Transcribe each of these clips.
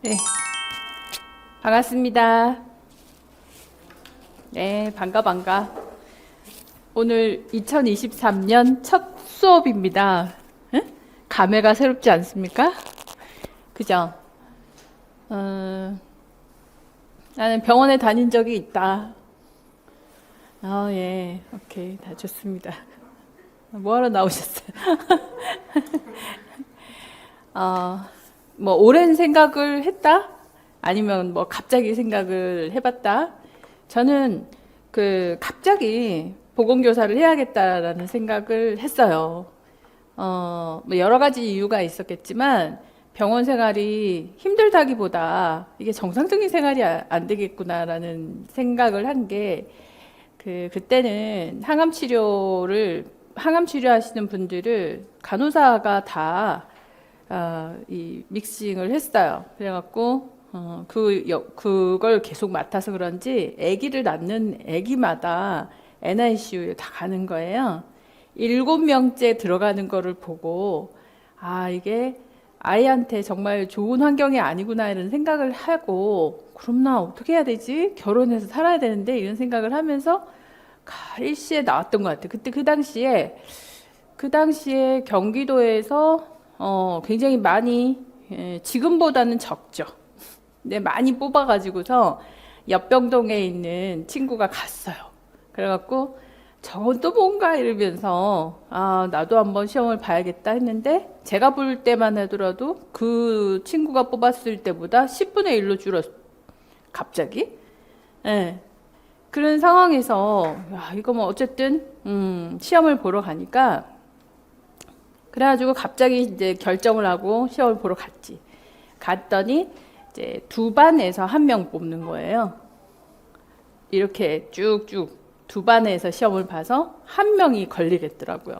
네, 반갑습니다. 네, 반가. 오늘 2023년 첫 수업입니다. 응? 감회가 새롭지 않습니까? 그죠? 나는 병원에 다닌 적이 있다. 예, 오케이, 다 좋습니다. 뭐하러 나오셨어요? 어, 뭐, 오랜 생각을 했다? 아니면 뭐, 갑자기 생각을 해봤다? 저는 갑자기 보건교사를 해야겠다라는 생각을 했어요. 뭐 여러 가지 이유가 있었겠지만, 병원 생활이 힘들다기보다 이게 정상적인 생활이 안 되겠구나라는 생각을 한 게, 그때는 항암 치료하시는 분들을 간호사가 다 이 믹싱을 했어요. 그래갖고 그걸 계속 맡아서 그런지 아기를 낳는 아기마다 NICU에 다 가는 거예요. 7명째 들어가는 거를 보고 이게 아이한테 정말 좋은 환경이 아니구나 이런 생각을 하고, 그럼 나 어떻게 해야 되지? 결혼해서 살아야 되는데 이런 생각을 하면서 일시에 나왔던 것 같아요. 그때 그 당시에 경기도에서 굉장히 많이, 지금보다는 적죠. 근데 많이 뽑아가지고서 옆병동에 있는 친구가 갔어요. 그래갖고 저건 또 뭔가 이러면서 나도 한번 시험을 봐야겠다 했는데, 제가 볼 때만 하더라도 그 친구가 뽑았을 때보다 10분의 1로 줄었어. 갑자기. 예. 그런 상황에서 이거 뭐 어쨌든 시험을 보러 가니까, 그래가지고 갑자기 이제 결정을 하고 시험을 보러 갔지. 갔더니 이제 두 반에서 한 명 뽑는 거예요. 이렇게 쭉쭉 두 반에서 시험을 봐서 한 명이 걸리겠더라고요.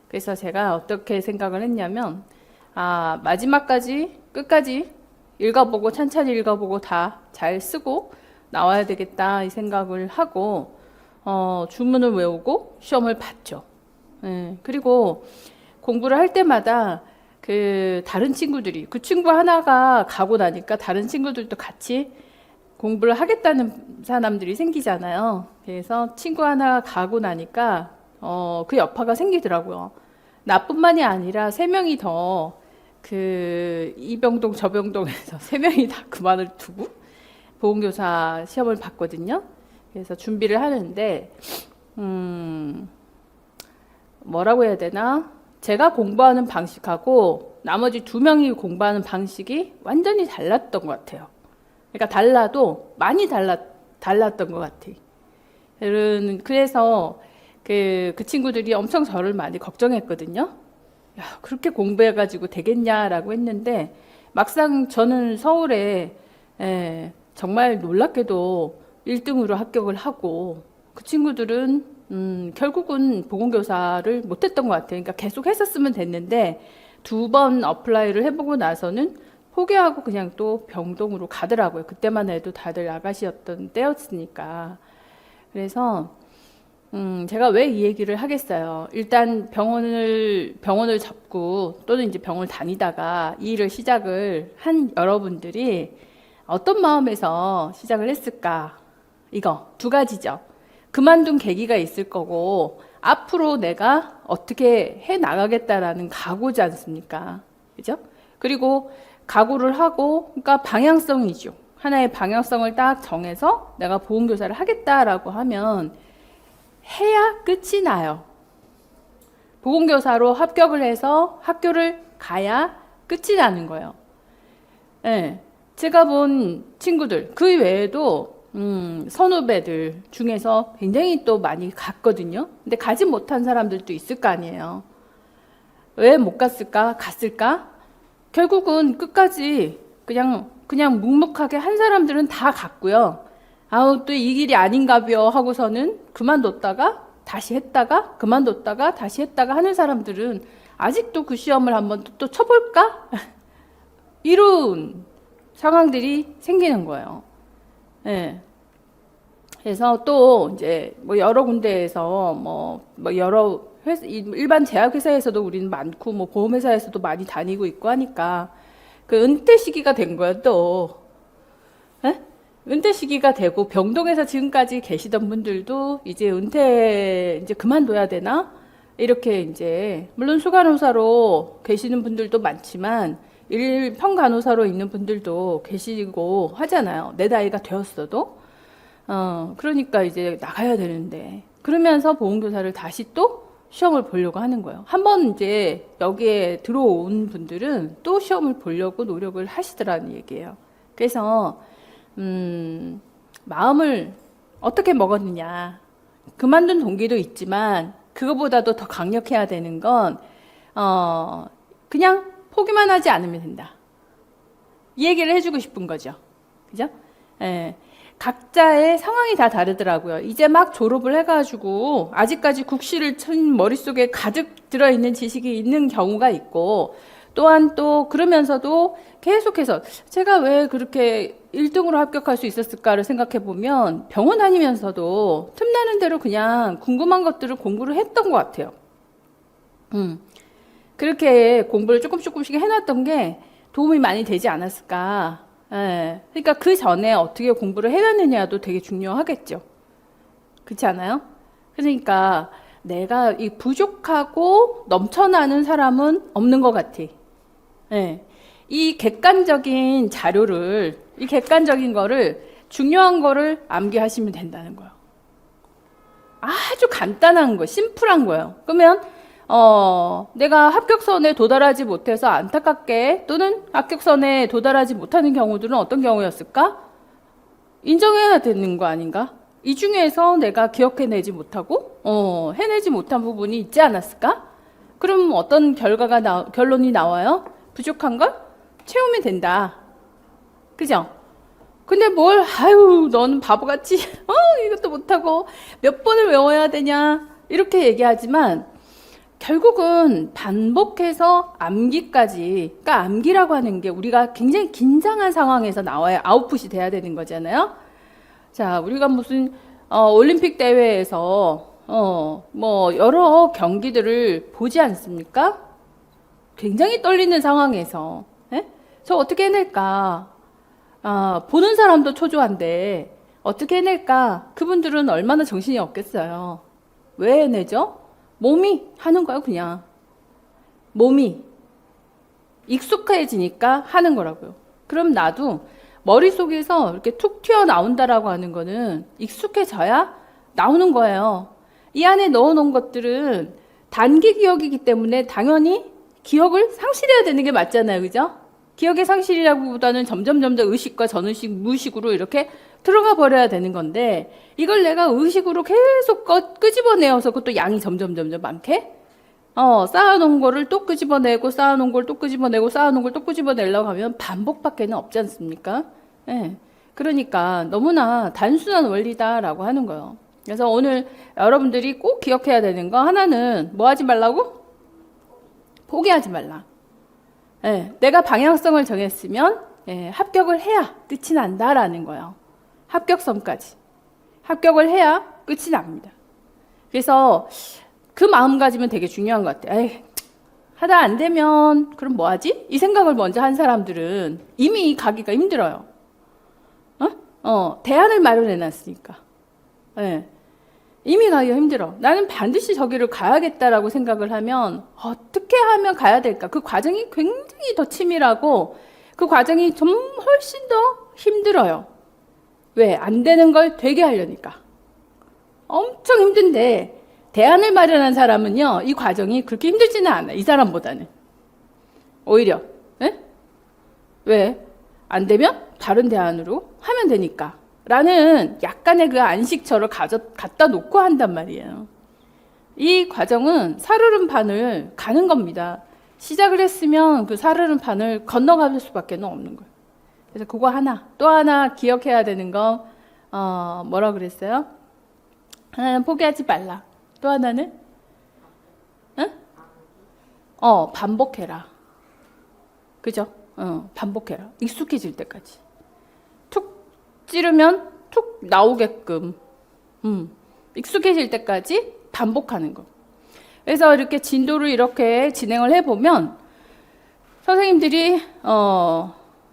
그래서 제가 어떻게 생각을 했냐면, 마지막까지 끝까지 읽어보고 천천히 읽어보고 다 잘 쓰고 나와야 되겠다 이 생각을 하고 주문을 외우고 시험을 봤죠. 그리고 공부를 할 때마다 다른 친구들이, 그 친구 하나가 가고 나니까 다른 친구들도 같이 공부를 하겠다는 사람들이 생기잖아요. 그래서 친구 하나 가고 나니까 그 여파가 생기더라고요. 나뿐만이 아니라 세 명이 더 이 병동 저 병동에서 세 명이 다 그만을 두고 보건교사 시험을 봤거든요. 그래서 준비를 하는데 뭐라고 해야 되나? 제가 공부하는 방식하고 나머지 두 명이 공부하는 방식이 완전히 달랐던 것 같아요. 그러니까 달라도 많이 달랐던 것 같아. 그래서 그 친구들이 엄청 저를 많이 걱정했거든요. 야, 그렇게 공부해가지고 되겠냐라고 했는데, 막상 저는 서울에 정말 놀랍게도 1등으로 합격을 하고, 그 친구들은 결국은 보건교사를 못했던 것 같아요. 그러니까 계속 했었으면 됐는데, 2번 어플라이를 해보고 나서는 포기하고 그냥 또 병동으로 가더라고요. 그때만 해도 다들 아가씨였던 때였으니까. 그래서 제가 왜 이 얘기를 하겠어요. 일단 병원을 접고 또는 이제 병원을 다니다가 이 일을 시작을 한 여러분들이 어떤 마음에서 시작을 했을까? 이거 두 가지죠. 그만둔 계기가 있을 거고, 앞으로 내가 어떻게 해 나가겠다라는 각오지 않습니까? 그죠? 그리고 각오를 하고, 그러니까 방향성이죠. 하나의 방향성을 딱 정해서 내가 보건교사를 하겠다라고 하면 해야 끝이 나요. 보건교사로 합격을 해서 학교를 가야 끝이 나는 거예요. 네. 제가 본 친구들, 그 외에도 선후배들 중에서 굉장히 또 많이 갔거든요. 근데 가지 못한 사람들도 있을 거 아니에요. 왜 못 갔을까? 갔을까? 결국은 끝까지 그냥 묵묵하게 한 사람들은 다 갔고요. 또 이 길이 아닌가벼 하고서는 그만뒀다가 다시 했다가 그만뒀다가 다시 했다가 하는 사람들은 아직도 그 시험을 한번 또 쳐볼까? 이런 상황들이 생기는 거예요. 네. 그래서 또 이제 뭐 여러 군데에서 뭐 여러 회사, 일반 제약회사에서도 우리는 많고 뭐 보험회사에서도 많이 다니고 있고 하니까, 그 은퇴 시기가 된 거야, 또. 에? 은퇴 시기가 되고 병동에서 지금까지 계시던 분들도 이제 은퇴 이제 그만둬야 되나? 이렇게 이제 물론 수간호사로 계시는 분들도 많지만 일평 간호사로 있는 분들도 계시고 하잖아요. 내 나이가 되었어도. 그러니까 이제 나가야 되는데 그러면서 보험교사를 다시 또 시험을 보려고 하는 거예요. 한번 이제 여기에 들어온 분들은 또 시험을 보려고 노력을 하시더라는 얘기예요. 그래서 마음을 어떻게 먹었느냐. 그만둔 동기도 있지만 그거보다도 더 강력해야 되는 건 그냥 포기만 하지 않으면 된다. 이 얘기를 해주고 싶은 거죠. 그죠? 예. 각자의 상황이 다 다르더라고요. 이제 막 졸업을 해가지고 아직까지 국시를 친 머릿속에 가득 들어있는 지식이 있는 경우가 있고 또한 또 그러면서도 계속해서 제가 왜 그렇게 1등으로 합격할 수 있었을까를 생각해 보면 병원 다니면서도 틈나는 대로 그냥 궁금한 것들을 공부를 했던 것 같아요. 그렇게 공부를 조금씩 해놨던 게 도움이 많이 되지 않았을까. 예. 그러니까 그 전에 어떻게 공부를 해놨느냐도 되게 중요하겠죠. 그렇지 않아요? 그러니까 내가 이 부족하고 넘쳐나는 사람은 없는 것 같아. 예. 이 객관적인 자료를, 이 객관적인 거를, 중요한 거를 암기하시면 된다는 거예요. 아주 간단한 거, 심플한 거예요. 그러면 내가 합격선에 도달하지 못해서 안타깝게 또는 합격선에 도달하지 못하는 경우들은 어떤 경우였을까? 인정해야 되는 거 아닌가? 이 중에서 내가 기억해내지 못하고 해내지 못한 부분이 있지 않았을까? 그럼 어떤 결론이 나와요? 부족한 걸 채우면 된다. 그죠? 근데 아유, 너는 바보같이, 이것도 못하고 몇 번을 외워야 되냐? 이렇게 얘기하지만, 결국은 반복해서 암기까지, 그러니까 암기라고 하는 게 우리가 굉장히 긴장한 상황에서 나와야 아웃풋이 돼야 되는 거잖아요. 자, 우리가 무슨 올림픽 대회에서 여러 경기들을 보지 않습니까? 굉장히 떨리는 상황에서 저 어떻게 해낼까? 보는 사람도 초조한데 어떻게 해낼까? 그분들은 얼마나 정신이 없겠어요. 왜 해내죠? 몸이 하는 거예요, 그냥. 몸이 익숙해지니까 하는 거라고요. 그럼 나도 머릿속에서 이렇게 툭 튀어나온다라고 하는 거는 익숙해져야 나오는 거예요. 이 안에 넣어놓은 것들은 단기 기억이기 때문에 당연히 기억을 상실해야 되는 게 맞잖아요, 그죠? 기억의 상실이라기보다는 점점 의식과 전의식, 무의식으로 이렇게 들어가 버려야 되는 건데 이걸 내가 의식으로 계속 끄집어내어서 그것도 양이 점점 많게 쌓아놓은 거를 또 끄집어내고 쌓아놓은 걸 또 끄집어내고 쌓아놓은 걸 또 끄집어내려고 하면 반복밖에는 없지 않습니까? 예. 그러니까 너무나 단순한 원리다라고 하는 거예요. 그래서 오늘 여러분들이 꼭 기억해야 되는 거 하나는 뭐 하지 말라고? 포기하지 말라. 예. 내가 방향성을 정했으면 합격을 해야 끝이 난다라는 거예요. 합격선까지. 합격을 해야 끝이 납니다. 그래서 그 마음가짐은 되게 중요한 것 같아요. 에이, 하다 안 되면 그럼 뭐 하지? 이 생각을 먼저 한 사람들은 이미 가기가 힘들어요. 대안을 마련해 놨으니까. 예. 이미 가기가 힘들어. 나는 반드시 저기를 가야겠다라고 생각을 하면 어떻게 하면 가야 될까? 그 과정이 굉장히 더 치밀하고 그 과정이 좀 훨씬 더 힘들어요. 왜? 안 되는 걸 되게 하려니까. 엄청 힘든데 대안을 마련한 사람은요. 이 과정이 그렇게 힘들지는 않아요. 이 사람보다는. 오히려. 네? 왜? 안 되면 다른 대안으로 하면 되니까. 라는 약간의 그 안식처를 갖다 놓고 한단 말이에요. 이 과정은 살얼음판을 가는 겁니다. 시작을 했으면 그 살얼음판을 건너갈 수밖에 없는 거예요. 그래서 그거 하나, 또 하나 기억해야 되는 거, 뭐라 그랬어요? 하나는 포기하지 말라. 또 하나는? 응? 반복해라. 그죠? 반복해라. 익숙해질 때까지. 툭 찌르면 툭 나오게끔. 익숙해질 때까지 반복하는 거. 그래서 이렇게 진도를 이렇게 진행을 해보면, 선생님들이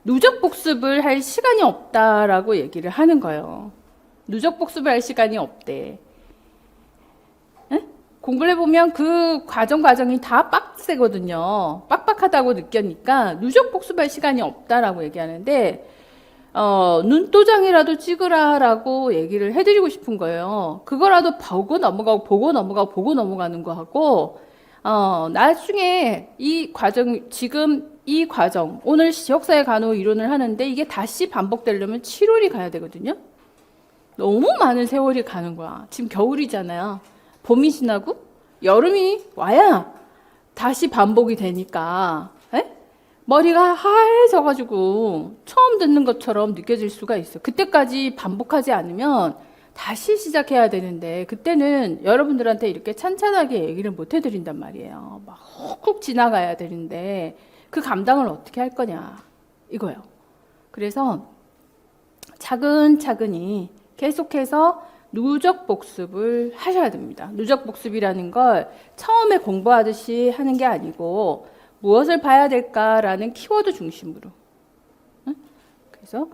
누적 복습을 할 시간이 없다라고 얘기를 하는 거예요. 누적 복습을 할 시간이 없대. 에? 공부를 해보면 그 과정이 다 빡세거든요. 빡빡하다고 느끼니까 누적 복습할 시간이 없다라고 얘기하는데 눈도장이라도 찍으라라고 얘기를 해드리고 싶은 거예요. 그거라도 보고 넘어가는 거하고 나중에 지금 이 과정, 오늘 지역사회 간호 이론을 하는데 이게 다시 반복되려면 7월이 가야 되거든요. 너무 많은 세월이 가는 거야. 지금 겨울이잖아요. 봄이 지나고 여름이 와야 다시 반복이 되니까 머리가 하얘져가지고 처음 듣는 것처럼 느껴질 수가 있어. 그때까지 반복하지 않으면 다시 시작해야 되는데 그때는 여러분들한테 이렇게 찬찬하게 얘기를 못 해드린단 말이에요. 막 훅훅 지나가야 되는데 그 감당을 어떻게 할 거냐 이거예요. 그래서 차근차근히 계속해서 누적 복습을 하셔야 됩니다. 누적 복습이라는 걸 처음에 공부하듯이 하는 게 아니고 무엇을 봐야 될까라는 키워드 중심으로. 그래서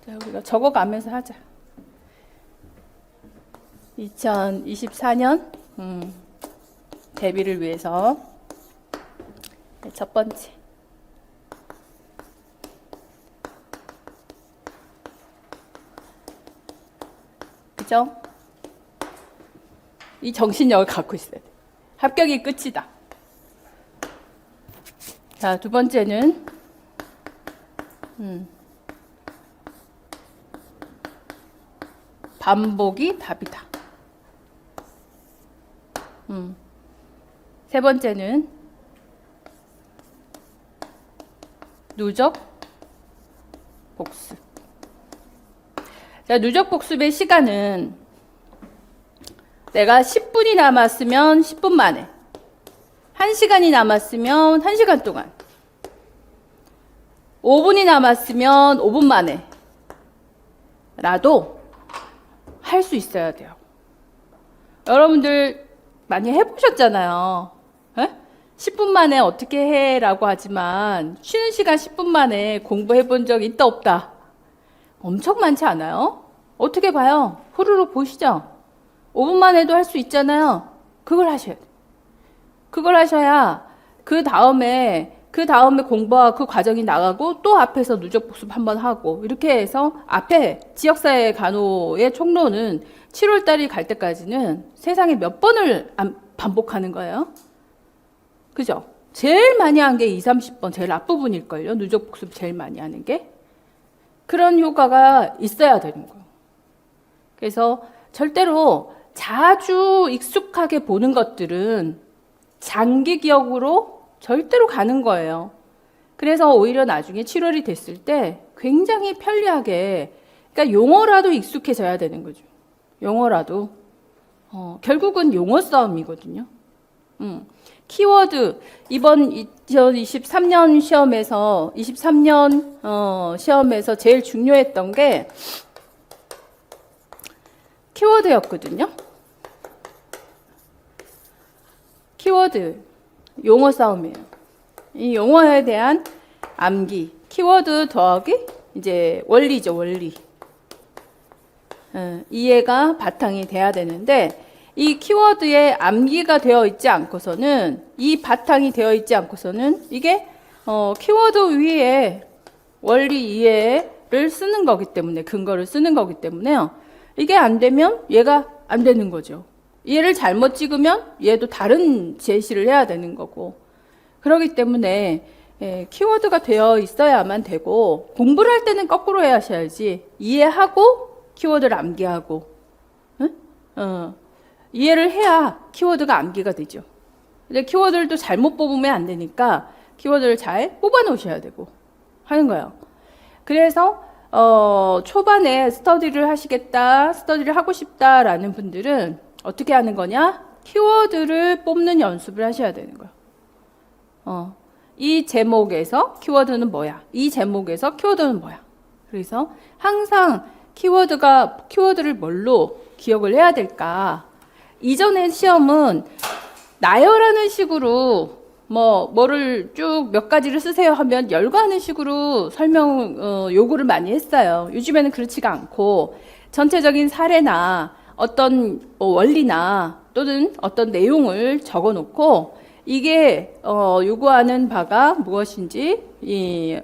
우리가 적어가면서 하자. 2024년 대비를 위해서 첫 번째. 그죠? 이 정신력을 갖고 있어야 돼. 합격이 끝이다. 자, 두 번째는 반복이 답이다. 세 번째는 누적 복습. 자, 누적 복습의 시간은 내가 10분이 남았으면 10분 만에, 1시간이 남았으면 1시간 동안, 5분이 남았으면 5분 만에 라도 할 수 있어야 돼요. 여러분들 많이 해보셨잖아요. 10분 만에 어떻게 해? 라고 하지만 쉬는 시간 10분 만에 공부해 본 적 있다 없다? 엄청 많지 않아요? 어떻게 봐요? 후루룩 보시죠? 5분 만에도 할 수 있잖아요. 그걸 하셔야 돼요. 그걸 하셔야 그 다음에 공부와 그 과정이 나가고 또 앞에서 누적 복습 한번 하고 이렇게 해서 앞에 지역사회 간호의 총론은 7월달이 갈 때까지는 세상에 몇 번을 반복하는 거예요. 그죠? 제일 많이 한 게 20, 30번 제일 앞부분일걸요. 누적 복습 제일 많이 하는 게. 그런 효과가 있어야 되는 거예요. 그래서 절대로 자주 익숙하게 보는 것들은 장기 기억으로 절대로 가는 거예요. 그래서 오히려 나중에 7월이 됐을 때 굉장히 편리하게, 그러니까 용어라도 익숙해져야 되는 거죠. 용어라도. 결국은 용어 싸움이거든요. 키워드, 이번 2023년 시험에서, 23년 시험에서 제일 중요했던 게 키워드였거든요. 키워드, 용어 싸움이에요. 이 용어에 대한 암기, 키워드 더하기 이제 원리죠, 원리. 이해가 바탕이 돼야 되는데 이 키워드에 암기가 되어 있지 않고서는, 이 바탕이 되어 있지 않고서는 이게 키워드 위에 원리 이해를 쓰는 거기 때문에, 근거를 쓰는 거기 때문에요. 이게 안 되면 얘가 안 되는 거죠. 얘를 잘못 찍으면 얘도 다른 제시를 해야 되는 거고. 그렇기 때문에 키워드가 되어 있어야만 되고, 공부를 할 때는 거꾸로 해야 하셔야지. 이해하고 키워드를 암기하고, 이해를 해야 키워드가 암기가 되죠. 근데 키워드를 또 잘못 뽑으면 안 되니까 키워드를 잘 뽑아 놓으셔야 되고 하는 거예요. 그래서 초반에 스터디를 하고 싶다라는 분들은 어떻게 하는 거냐? 키워드를 뽑는 연습을 하셔야 되는 거예요. 이 제목에서 키워드는 뭐야? 이 제목에서 키워드는 뭐야? 그래서 항상 키워드를 뭘로 기억을 해야 될까? 이전의 시험은 나열하는 식으로 뭐를 쭉 몇 가지를 쓰세요 하면 열거하는 식으로 요구를 많이 했어요. 요즘에는 그렇지가 않고 전체적인 사례나 어떤 원리나 또는 어떤 내용을 적어 놓고 이게 요구하는 바가 무엇인지, 이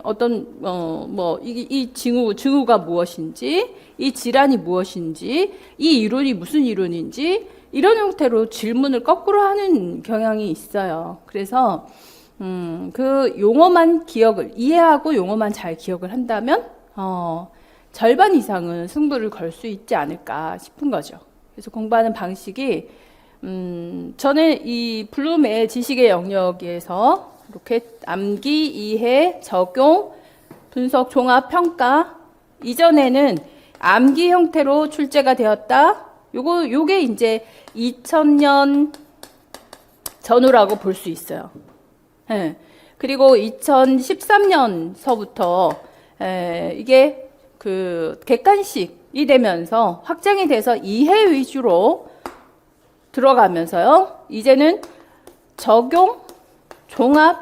징후가 무엇인지, 이 질환이 무엇인지, 이 이론이 무슨 이론인지, 이런 형태로 질문을 거꾸로 하는 경향이 있어요. 그래서 그 용어만 이해하고 용어만 잘 기억을 한다면 절반 이상은 승부를 걸 수 있지 않을까 싶은 거죠. 그래서 공부하는 방식이 저는 이 블룸의 지식의 영역에서 이렇게 암기, 이해, 적용, 분석, 종합, 평가, 이전에는 암기 형태로 출제가 되었다. 요게 이제 2000년 전후라고 볼 수 있어요. 예. 그리고 2013년서부터 이게 그 객관식이 되면서 확장이 돼서 이해 위주로 들어가면서요. 이제는 적용, 종합,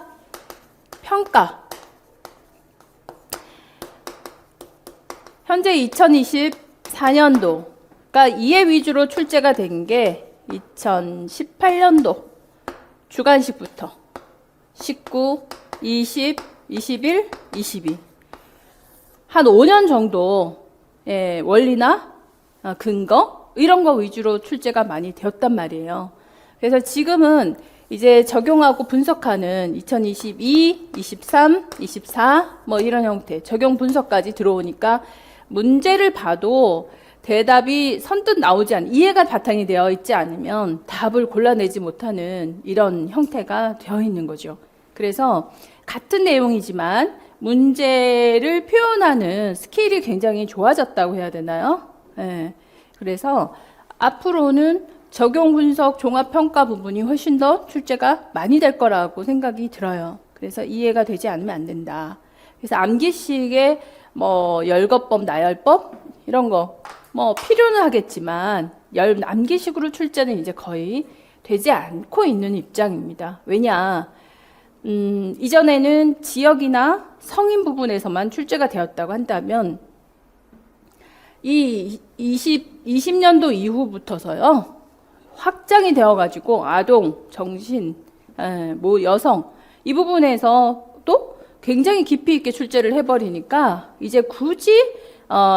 평가. 현재 2024년도가 이해 위주로 출제가 된 게 2018년도 주관식부터 19, 20, 21, 22. 한 5년 정도 원리나 근거 이런 거 위주로 출제가 많이 되었단 말이에요. 그래서 지금은 이제 적용하고 분석하는 2022, 23, 24 뭐 이런 형태 적용 분석까지 들어오니까 문제를 봐도 대답이 선뜻 나오지 않는, 이해가 바탕이 되어 있지 않으면 답을 골라내지 못하는 이런 형태가 되어 있는 거죠. 그래서 같은 내용이지만 문제를 표현하는 스킬이 굉장히 좋아졌다고 해야 되나요? 네. 그래서 앞으로는 적용 분석 종합 평가 부분이 훨씬 더 출제가 많이 될 거라고 생각이 들어요. 그래서 이해가 되지 않으면 안 된다. 그래서 암기식의 열거법, 나열법 이런 거 필요는 하겠지만 암기식으로 출제는 이제 거의 되지 않고 있는 입장입니다. 왜냐? 이전에는 지역이나 성인 부분에서만 출제가 되었다고 한다면 이 20년도 이후부터서요 확장이 되어가지고 아동, 정신, 여성 이 부분에서 또 굉장히 깊이 있게 출제를 해버리니까 이제 굳이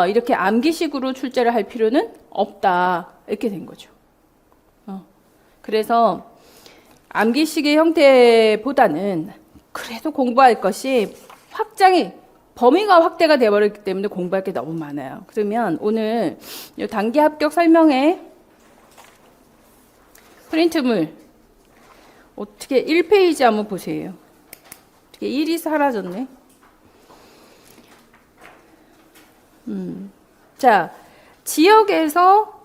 이렇게 암기식으로 출제를 할 필요는 없다 이렇게 된 거죠. 그래서 암기식의 형태보다는 그래도 공부할 것이 범위가 확대가 되어버렸기 때문에 공부할 게 너무 많아요. 그러면 오늘 이 단기 합격 설명회 프린트물 어떻게 1페이지 한번 보세요. 어떻게 1이 사라졌네. 자, 지역에서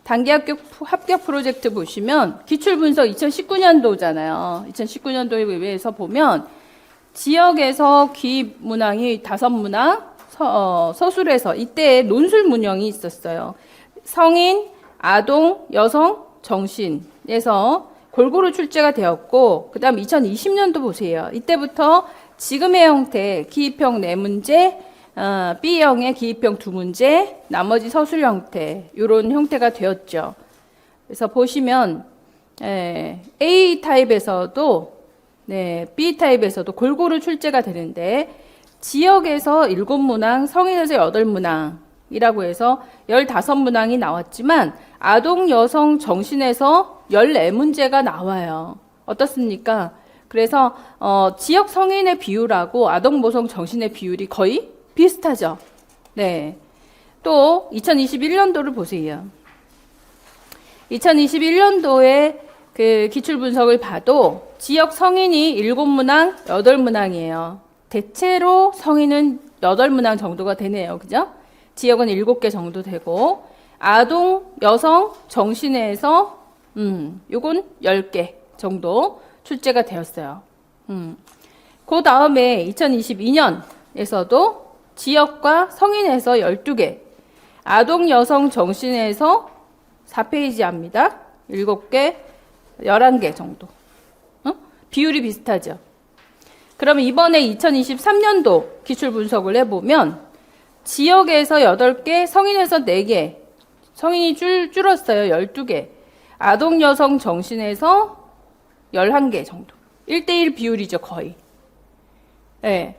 단기 합격 프로젝트 보시면 기출분석 2019년도잖아요. 2019년도에 의해서 보면 지역에서 기입 문항이 5문항, 서술에서 이때 논술 문형이 있었어요. 성인, 아동, 여성, 정신에서 골고루 출제가 되었고 그 다음 2020년도 보세요. 이때부터 지금의 형태 기입형 4문제, B형의 기입형 2문제, 나머지 서술 형태 이런 형태가 되었죠. 그래서 보시면 A 타입에서도 B 타입에서도 골고루 출제가 되는데 지역에서 7문항, 성인에서 8문항이라고 해서 15문항이 나왔지만 아동, 여성, 정신에서 14문제가 나와요. 어떻습니까? 그래서 지역 성인의 비율하고 아동, 모성, 정신의 비율이 거의 비슷하죠. 네. 또 2021년도를 보세요. 2021년도에 그 기출 분석을 봐도 지역 성인이 7문항, 8문항이에요. 대체로 성인은 8문항 정도가 되네요. 그죠? 지역은 7개 정도 되고 아동, 여성, 정신에서 요건 10개 정도 출제가 되었어요. 그 다음에 2022년에서도 지역과 성인에서 12개, 아동, 여성, 정신에서 4페이지 합니다. 7개, 11개 정도. 비율이 비슷하죠. 그러면 이번에 2023년도 기출 분석을 해보면 지역에서 8개, 성인에서 4개, 성인이 줄었어요. 12개. 아동, 여성, 정신에서 11개 정도. 1대1 비율이죠, 거의. 네.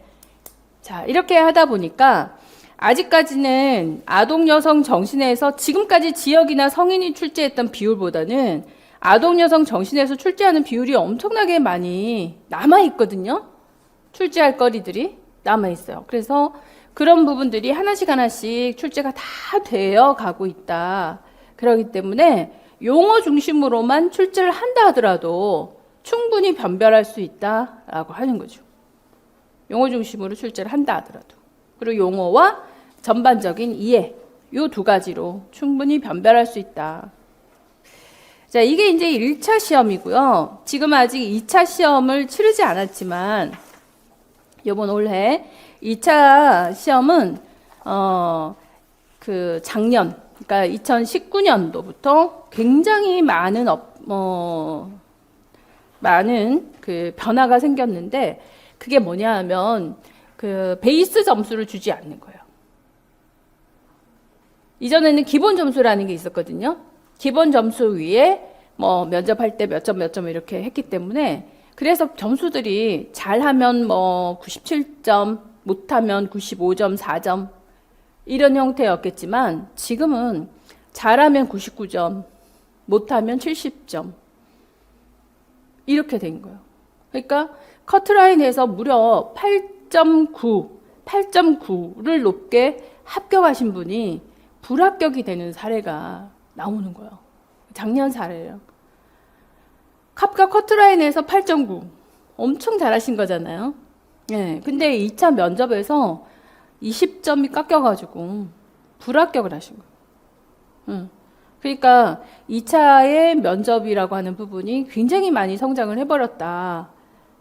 자, 이렇게 하다 보니까 아직까지는 아동, 여성, 정신에서 지금까지 지역이나 성인이 출제했던 비율보다는 아동, 여성, 정신에서 출제하는 비율이 엄청나게 많이 남아있거든요. 출제할 거리들이 남아있어요. 그래서 그런 부분들이 하나씩 출제가 다 되어 가고 있다. 그렇기 때문에 용어 중심으로만 출제를 한다 하더라도 충분히 변별할 수 있다라고 하는 거죠. 용어 중심으로 출제를 한다 하더라도. 그리고 용어와 전반적인 이해, 요 2가지로 충분히 변별할 수 있다. 자, 이게 이제 1차 시험이고요. 지금 아직 2차 시험을 치르지 않았지만, 이번 올해 2차 시험은, 작년, 그러니까 2019년도부터 굉장히 많은 그 변화가 생겼는데, 그게 뭐냐 하면, 그 베이스 점수를 주지 않는 거예요. 이전에는 기본 점수라는 게 있었거든요. 기본 점수 위에 면접할 때 몇 점 이렇게 했기 때문에 그래서 점수들이 잘하면 97점, 못하면 95점, 4점 이런 형태였겠지만 지금은 잘하면 99점, 못하면 70점 이렇게 된 거예요. 그러니까 커트라인에서 무려 8.9를 높게 합격하신 분이 불합격이 되는 사례가 나오는 거예요. 작년 사례예요. 합격 커트라인에서 8.9 엄청 잘하신 거잖아요. 예, 근데 2차 면접에서 20점이 깎여가지고 불합격을 하신 거예요. 그러니까 2차의 면접이라고 하는 부분이 굉장히 많이 성장을 해버렸다.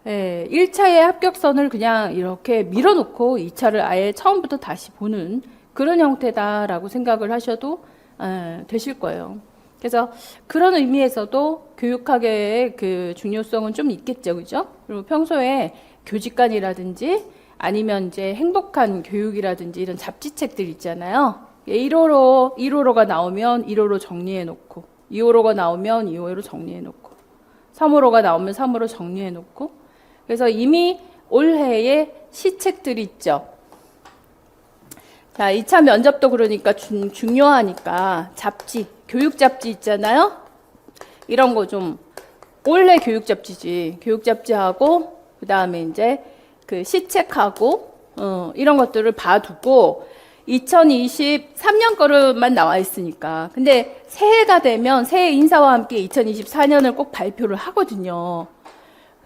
예, 1차의 합격선을 그냥 이렇게 밀어놓고 2차를 아예 처음부터 다시 보는 그런 형태다라고 생각을 하셔도 되실 거예요. 그래서 그런 의미에서도 교육학의 그 중요성은 좀 있겠죠, 그죠? 그리고 평소에 교직관이라든지 아니면 이제 행복한 교육이라든지 이런 잡지책들 있잖아요. 1호로가 나오면 1호로 정리해 놓고, 2호로가 나오면 2호로 정리해 놓고, 3호로가 나오면 3호로 정리해 놓고, 그래서 이미 올해의 시책들이 있죠. 자, 2차 면접도 그러니까 중요하니까 잡지, 교육 잡지 있잖아요. 이런 거 좀 올해 교육 잡지지. 교육 잡지하고 그다음에 이제 그 시책하고 이런 것들을 봐두고 2023년 거로만 나와 있으니까. 근데 새해가 되면 새해 인사와 함께 2024년을 꼭 발표를 하거든요.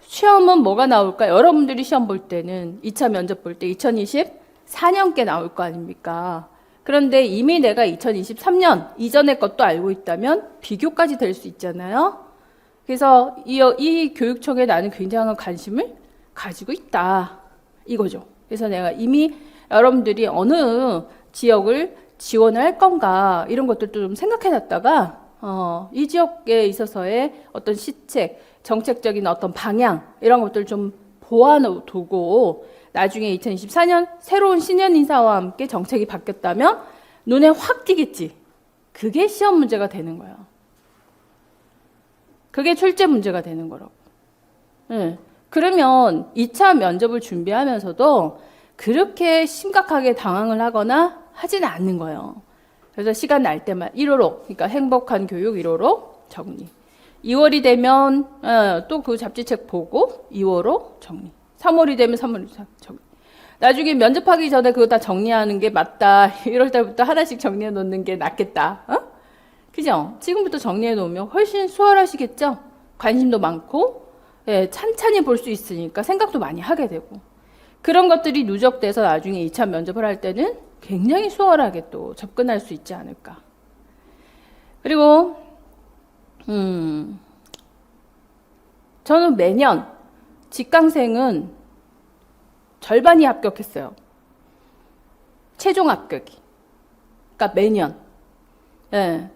시험은 뭐가 나올까? 여러분들이 시험 볼 때는 2차 면접 볼 때 2024년께 나올 거 아닙니까? 그런데 이미 내가 2023년 이전의 것도 알고 있다면 비교까지 될 수 있잖아요. 그래서 이 교육청에 나는 굉장한 관심을 가지고 있다. 이거죠. 그래서 내가 이미 여러분들이 어느 지역을 지원을 할 건가 이런 것들도 좀 생각해 놨다가 이 지역에 있어서의 어떤 시책, 정책적인 어떤 방향 이런 것들 좀 보아두고 나중에 2024년 새로운 신년 인사와 함께 정책이 바뀌었다면 눈에 확 띄겠지. 그게 시험 문제가 되는 거야. 그게 출제 문제가 되는 거라고. 네. 그러면 2차 면접을 준비하면서도 그렇게 심각하게 당황을 하거나 하지는 않는 거예요. 그래서 시간 날 때만 1호로, 그러니까 행복한 교육 1호로 정리. 2월이 되면 또 그 잡지책 보고 2호로 정리. 3월이 되면 3월 정리. 나중에 면접하기 전에 그거 다 정리하는 게 맞다. 1월 달부터 하나씩 정리해 놓는 게 낫겠다. 그죠? 지금부터 정리해 놓으면 훨씬 수월하시겠죠? 관심도 많고 예, 찬찬히 볼 수 있으니까 생각도 많이 하게 되고 그런 것들이 누적돼서 나중에 2차 면접을 할 때는 굉장히 수월하게 또 접근할 수 있지 않을까. 그리고 저는 매년 직강생은 절반이 합격했어요. 최종 합격이. 그러니까 매년. 예.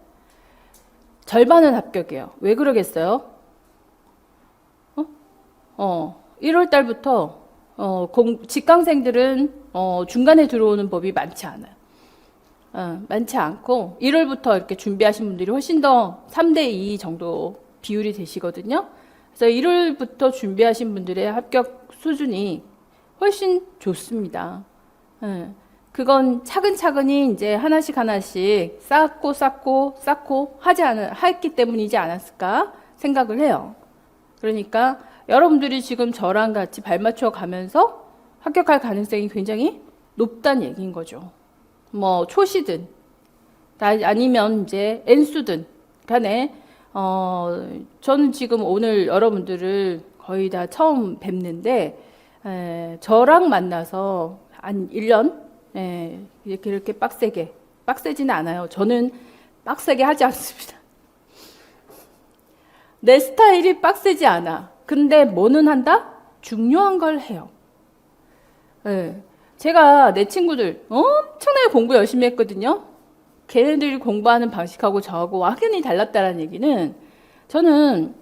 절반은 합격이에요. 왜 그러겠어요? 1월 달부터 직강생들은 중간에 들어오는 법이 많지 않아요. 많지 않고 1월부터 이렇게 준비하신 분들이 훨씬 더 3대2 정도 비율이 되시거든요. 그래서 1월부터 준비하신 분들의 합격 수준이 훨씬 좋습니다. 그건 차근차근히 이제 하나씩 쌓고 했기 때문이지 않았을까 생각을 해요. 그러니까 여러분들이 지금 저랑 같이 발맞춰 가면서 합격할 가능성이 굉장히 높다는 얘기인 거죠. 뭐 초시든 아니면 이제 N수든 간에 저는 지금 오늘 여러분들을 거의 다 처음 뵙는데 저랑 만나서 한 1년 이렇게 빡세지는 않아요. 저는 빡세게 하지 않습니다. 내 스타일이 빡세지 않아. 근데 뭐는 한다? 중요한 걸 해요. 제가 내 친구들 엄청나게 공부 열심히 했거든요. 걔네들이 공부하는 방식하고 저하고 확연히 달랐다는 얘기는 저는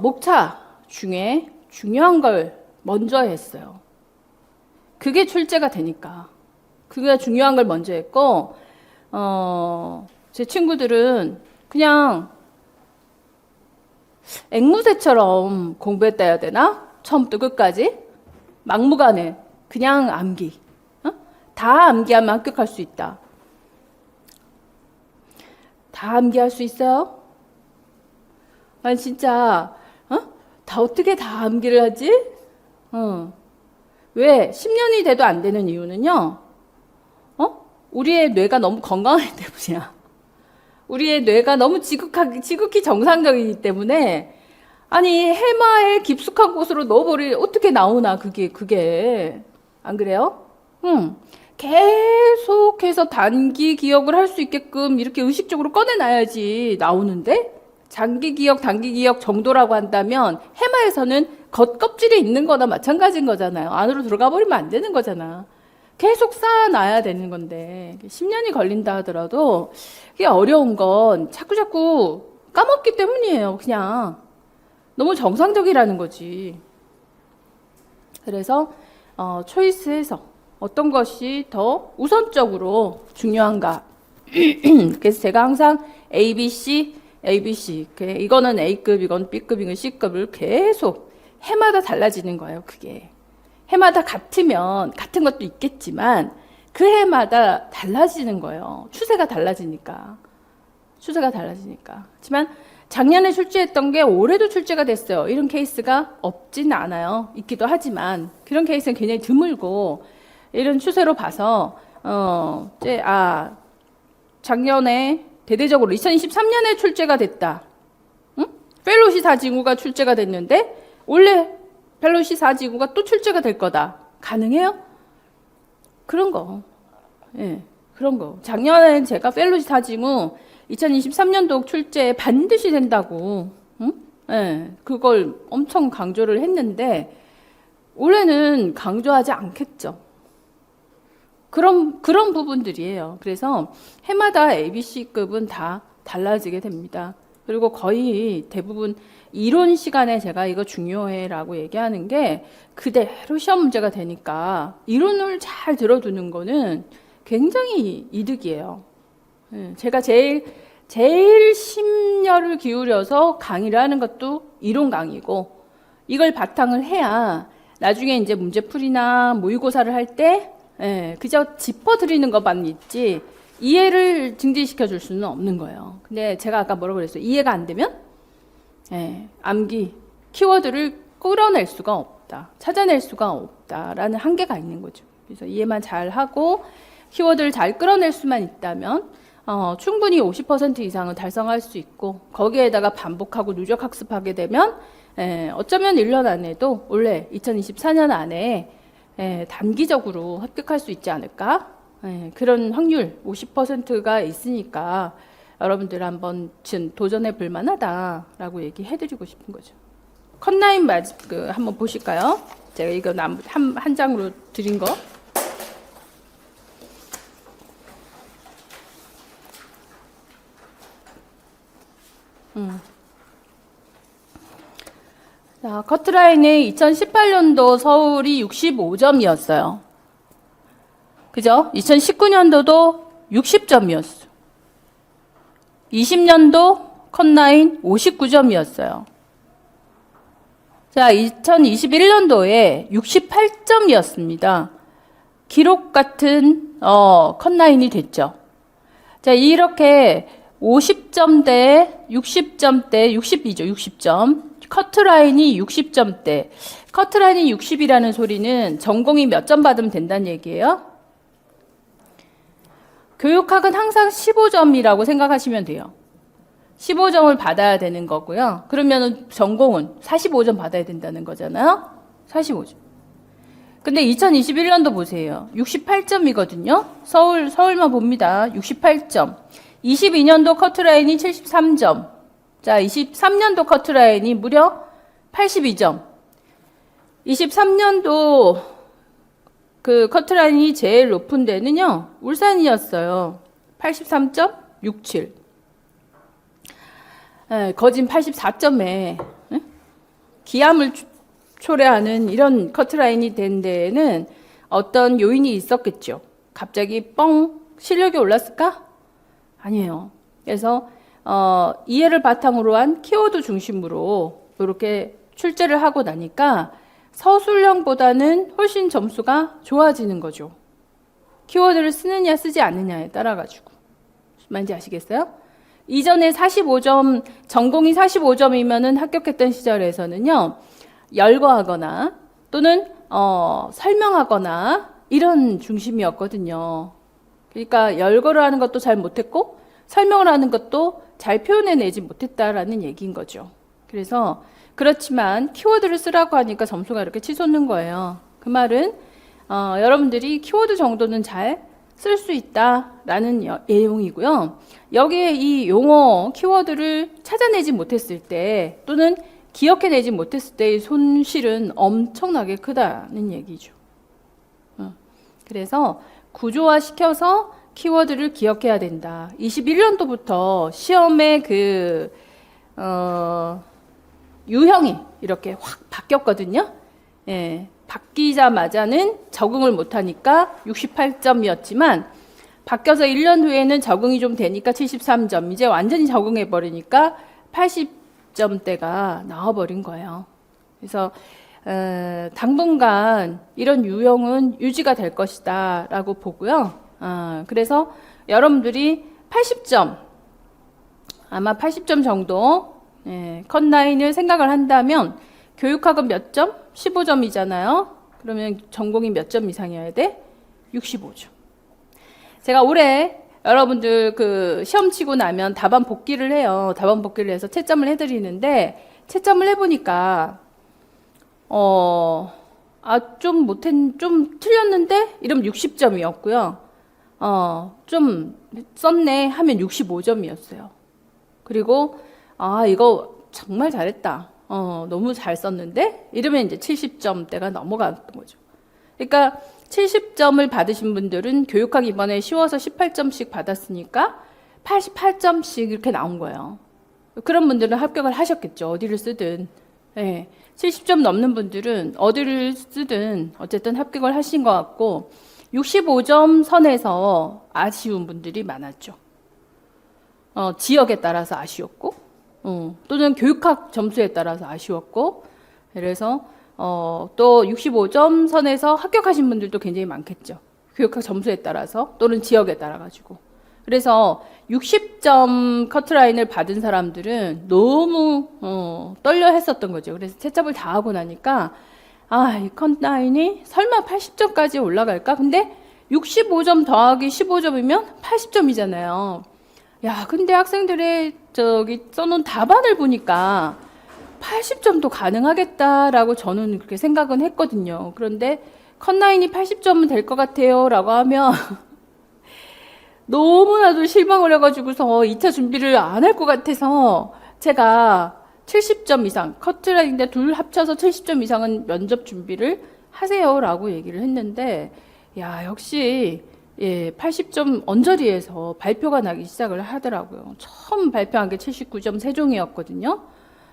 목차 중에 중요한 걸 먼저 했어요. 그게 출제가 되니까. 그게 중요한 걸 먼저 했고 제 친구들은 그냥 앵무새처럼 공부했다 해야 되나? 처음부터 끝까지 막무가내 그냥 암기. 다 암기하면 합격할 수 있다. 다 암기할 수 있어요? 아니 진짜 다 어떻게 다 암기를 하지? 왜 10년이 돼도 안 되는 이유는요. 우리의 뇌가 너무 건강하기 때문이야. 우리의 뇌가 너무 지극히 정상적이기 때문에 아니 해마에 깊숙한 곳으로 넣어버리 어떻게 나오나 그게 안 그래요? 계속해서 단기 기억을 할 수 있게끔 이렇게 의식적으로 꺼내놔야지 나오는데 장기 기억, 단기 기억 정도라고 한다면 해마에서는 겉껍질에 있는 거나 마찬가지인 거잖아요. 안으로 들어가 버리면 안 되는 거잖아. 계속 쌓아놔야 되는 건데 10년이 걸린다 하더라도 이게 어려운 건 자꾸자꾸 까먹기 때문이에요. 그냥 너무 정상적이라는 거지. 그래서 초이스해서 어떤 것이 더 우선적으로 중요한가. 그래서 제가 항상 ABC 이거는 A급, 이건 B급, 이건 C급을 계속 해마다 달라지는 거예요. 그게 해마다 같으면 같은 것도 있겠지만 그 해마다 달라지는 거예요. 추세가 달라지니까. 하지만 작년에 출제했던 게 올해도 출제가 됐어요. 이런 케이스가 없지는 않아요. 있기도 하지만 그런 케이스는 굉장히 드물고 이런 추세로 봐서 작년에 대대적으로 2023년에 출제가 됐다. 펠로시 4지구가 출제가 됐는데 올해 펠로시 4지구가 또 출제가 될 거다. 가능해요? 그런 거. 그런 거. 작년엔 제가 펠로시 4지구 2023년도 출제에 반드시 된다고 그걸 엄청 강조를 했는데 올해는 강조하지 않겠죠. 그런 부분들이에요. 그래서 해마다 ABC급은 다 달라지게 됩니다. 그리고 거의 대부분 이론 시간에 제가 이거 중요해라고 얘기하는 게 그대로 시험 문제가 되니까 이론을 잘 들어두는 거는 굉장히 이득이에요. 제가 제일 심려를 기울여서 강의를 하는 것도 이론 강의고 이걸 바탕을 해야 나중에 이제 문제풀이나 모의고사를 할 때 그저 짚어드리는 것만 있지 이해를 증진시켜 줄 수는 없는 거예요. 근데 제가 아까 뭐라고 그랬어요? 이해가 안 되면 암기, 키워드를 끌어낼 수가 없다. 찾아낼 수가 없다라는 한계가 있는 거죠. 그래서 이해만 잘 하고 키워드를 잘 끌어낼 수만 있다면 충분히 50% 이상은 달성할 수 있고 거기에다가 반복하고 누적 학습하게 되면 어쩌면 1년 안에도 올해 2024년 안에 단기적으로 합격할 수 있지 않을까? 그런 확률 50%가 있으니까 여러분들 한번 도전해 볼 만하다라고 얘기해드리고 싶은 거죠. 컷라인 한번 보실까요? 제가 이거 한 장으로 드린 거. 자, 커트라인의 2018년도 서울이 65점이었어요. 그죠? 2019년도도 60점이었어. 20년도 컷라인 59점이었어요. 자, 2021년도에 68점이었습니다. 기록 같은 컷라인이 됐죠. 자, 이렇게 50점대, 60점대, 60이죠. 60점. 커트라인이 60점대. 커트라인이 60이라는 소리는 전공이 몇 점 받으면 된다는 얘기예요? 교육학은 항상 15점이라고 생각하시면 돼요. 15점을 받아야 되는 거고요. 그러면 전공은 45점 받아야 된다는 거잖아요. 45점. 근데 2021년도 보세요. 68점이거든요. 서울만 봅니다. 68점. 22년도 커트라인이 73점. 자, 23년도 커트라인이 무려 82점. 23년도 그 커트라인이 제일 높은 데는요, 울산이었어요. 83.67. 거진 84점에 기암을 초래하는 이런 커트라인이 된 데에는 어떤 요인이 있었겠죠. 갑자기 뻥 실력이 올랐을까? 아니에요. 그래서 이해를 바탕으로 한 키워드 중심으로 이렇게 출제를 하고 나니까 서술형보다는 훨씬 점수가 좋아지는 거죠. 키워드를 쓰느냐 쓰지 않느냐에 따라 가지고. 뭔지 아시겠어요? 이전에 45점, 전공이 45점이면은 합격했던 시절에서는요, 열거하거나 또는 설명하거나 이런 중심이었거든요. 그러니까 열거를 하는 것도 잘 못했고 설명을 하는 것도 잘 표현해내지 못했다라는 얘기인 거죠. 그래서 그렇지만 키워드를 쓰라고 하니까 점수가 이렇게 치솟는 거예요. 그 말은 여러분들이 키워드 정도는 잘 쓸 수 있다라는 내용이고요. 여기에 이 용어 키워드를 찾아내지 못했을 때 또는 기억해내지 못했을 때의 손실은 엄청나게 크다는 얘기죠. 그래서 구조화시켜서 키워드를 기억해야 된다. 21년도부터 시험의 유형이 이렇게 확 바뀌었거든요. 예, 바뀌자마자는 적응을 못하니까 68점이었지만 바뀌어서 1년 후에는 적응이 좀 되니까 73점, 이제 완전히 적응해버리니까 80점대가 나와버린 거예요. 그래서 당분간 이런 유형은 유지가 될 것이다 라고 보고요. 그래서 여러분들이 80점, 아마 80점 정도 컷라인을 생각을 한다면 교육학은 몇 점? 15점이잖아요. 그러면 전공이 몇 점 이상이어야 돼? 65점. 제가 올해 여러분들 그 시험 치고 나면 답안 복기를 해요. 답안 복기를 해서 채점을 해드리는데 채점을 해보니까 좀 틀렸는데 이러면 60점이었고요. 좀 썼네 하면 65점이었어요. 그리고 이거 정말 잘했다. 너무 잘 썼는데 이러면 이제 70점대가 넘어갔던 거죠. 그러니까 70점을 받으신 분들은 교육학 이번에 쉬워서 18점씩 받았으니까 88점씩 이렇게 나온 거예요. 그런 분들은 합격을 하셨겠죠. 어디를 쓰든. 네. 70점 넘는 분들은 어디를 쓰든 어쨌든 합격을 하신 것 같고 65점 선에서 아쉬운 분들이 많았죠. 지역에 따라서 아쉬웠고 또는 교육학 점수에 따라서 아쉬웠고 그래서 또 65점 선에서 합격하신 분들도 굉장히 많겠죠. 교육학 점수에 따라서 또는 지역에 따라 가지고. 그래서 60점 커트라인을 받은 사람들은 너무 떨려 했었던 거죠. 그래서 채점을 다 하고 나니까 이 컷라인이 설마 80점까지 올라갈까? 근데 65점 더하기 15점이면 80점이잖아요. 야, 근데 학생들의 써놓은 답안을 보니까 80점도 가능하겠다라고 저는 그렇게 생각은 했거든요. 그런데 컷라인이 80점은 될 것 같아요 라고 하면 너무나도 실망을 해가지고서 2차 준비를 안 할 것 같아서 제가 70점 이상, 커트라인인데 둘 합쳐서 70점 이상은 면접 준비를 하세요 라고 얘기를 했는데 야, 역시 80점 언저리에서 발표가 나기 시작을 하더라고요. 처음 발표한 게 79점 세종이었거든요.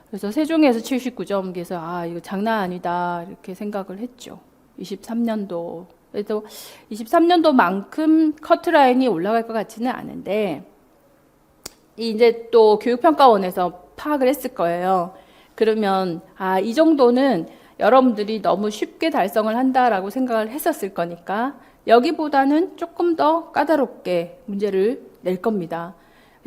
그래서 세종에서 79점, 그래서 아, 이거 장난 아니다 이렇게 생각을 했죠. 23년도. 그래도 23년도만큼 커트라인이 올라갈 것 같지는 않은데, 이제 또 교육평가원에서 파악을 했을 거예요. 그러면 아, 이 정도는 여러분들이 너무 쉽게 달성을 한다라고 생각을 했었을 거니까 여기보다는 조금 더 까다롭게 문제를 낼 겁니다.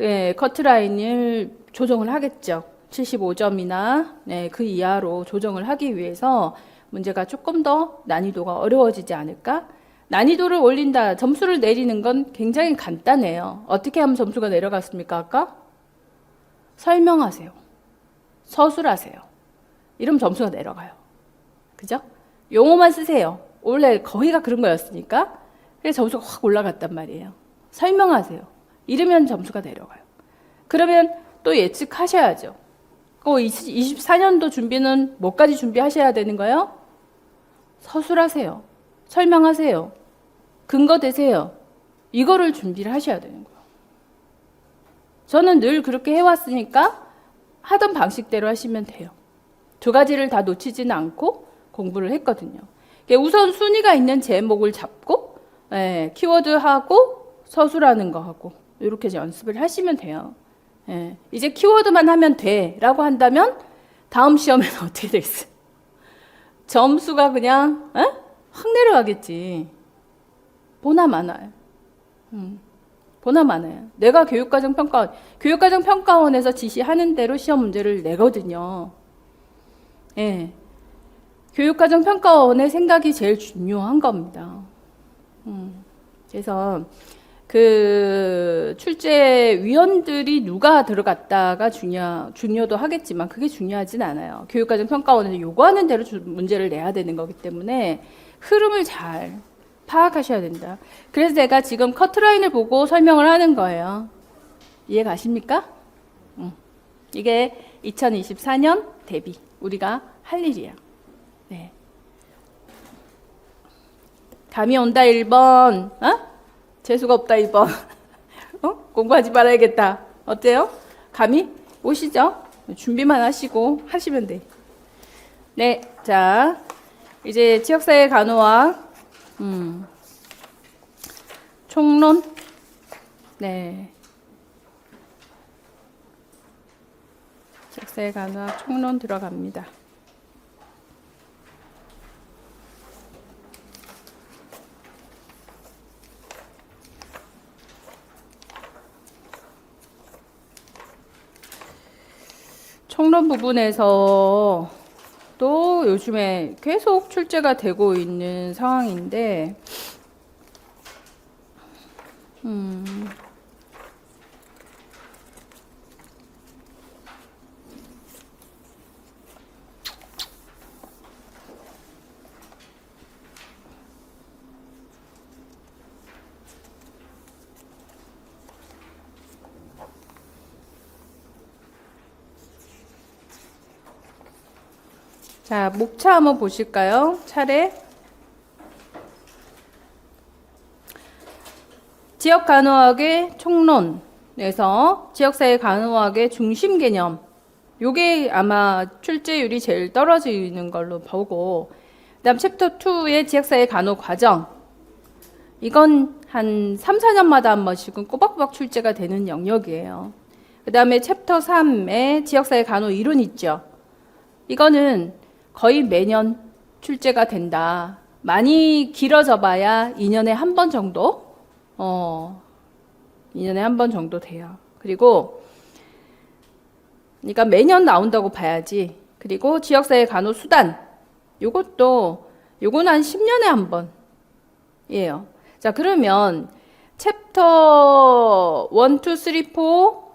예, 커트라인을 조정을 하겠죠. 75점이나 네, 그 이하로 조정을 하기 위해서 문제가 조금 더 난이도가 어려워지지 않을까? 난이도를 올린다, 점수를 내리는 건 굉장히 간단해요. 어떻게 하면 점수가 내려갔습니까, 아까? 설명하세요. 서술하세요. 이러면 점수가 내려가요. 그죠? 용어만 쓰세요. 원래 거의가 그런 거였으니까. 그래서 점수가 확 올라갔단 말이에요. 설명하세요. 이러면 점수가 내려가요. 그러면 또 예측하셔야죠. 24년도 준비는 뭐까지 준비하셔야 되는 거예요? 서술하세요. 설명하세요. 근거 대세요. 이거를 준비를 하셔야 되는 거예요. 저는 늘 그렇게 해왔으니까 하던 방식대로 하시면 돼요. 두 가지를 다 놓치지는 않고 공부를 했거든요. 우선 순위가 있는 제목을 잡고 키워드하고 서술하는 거 하고 이렇게 이제 연습을 하시면 돼요. 이제 키워드만 하면 돼 라고 한다면 다음 시험에는 어떻게 되겠어요? 점수가 그냥 확 내려가겠지. 보나 마나요. 보나 마나요. 내가 교육과정평가원에서 지시하는 대로 시험 문제를 내거든요. 예. 교육과정평가원의 생각이 제일 중요한 겁니다. 그래서 그 출제위원들이 누가 들어갔다가 중요도 하겠지만 그게 중요하진 않아요. 교육과정평가원에서 요구하는 대로 문제를 내야 되는 거기 때문에 흐름을 잘 파악하셔야 된다. 그래서 제가 지금 커트라인을 보고 설명을 하는 거예요. 이해 가십니까? 이게 2024년 대비 우리가 할 일이야. 네. 감이 온다 1번. 재수가 없다 2번. 공부하지 말아야겠다. 어때요? 감이 오시죠? 준비만 하시고 하시면 돼. 네, 자 이제 지역사회 간호학 총론. 네. 지역사회 간호학 총론 들어갑니다. 총론 부분에서 또 요즘에 계속 출제가 되고 있는 상황인데, 자, 목차 한번 보실까요? 차례. 지역간호학의 총론에서 지역사회 간호학의 중심 개념, 요게 아마 출제율이 제일 떨어지는 걸로 보고, 그 다음 챕터 2의 지역사회 간호 과정, 이건 한 3, 4년마다 한 번씩은 꼬박꼬박 출제가 되는 영역이에요. 그 다음에 챕터 3의 지역사회 간호 이론 있죠. 이거는 거의 매년 출제가 된다. 많이 길어져 봐야 2년에 한 번 정도? 2년에 한 번 정도 돼요. 그리고, 그러니까 매년 나온다고 봐야지. 그리고 지역사회 간호 수단. 요거는 한 10년에 한 번이에요. 자, 그러면 챕터 1, 2, 3, 4,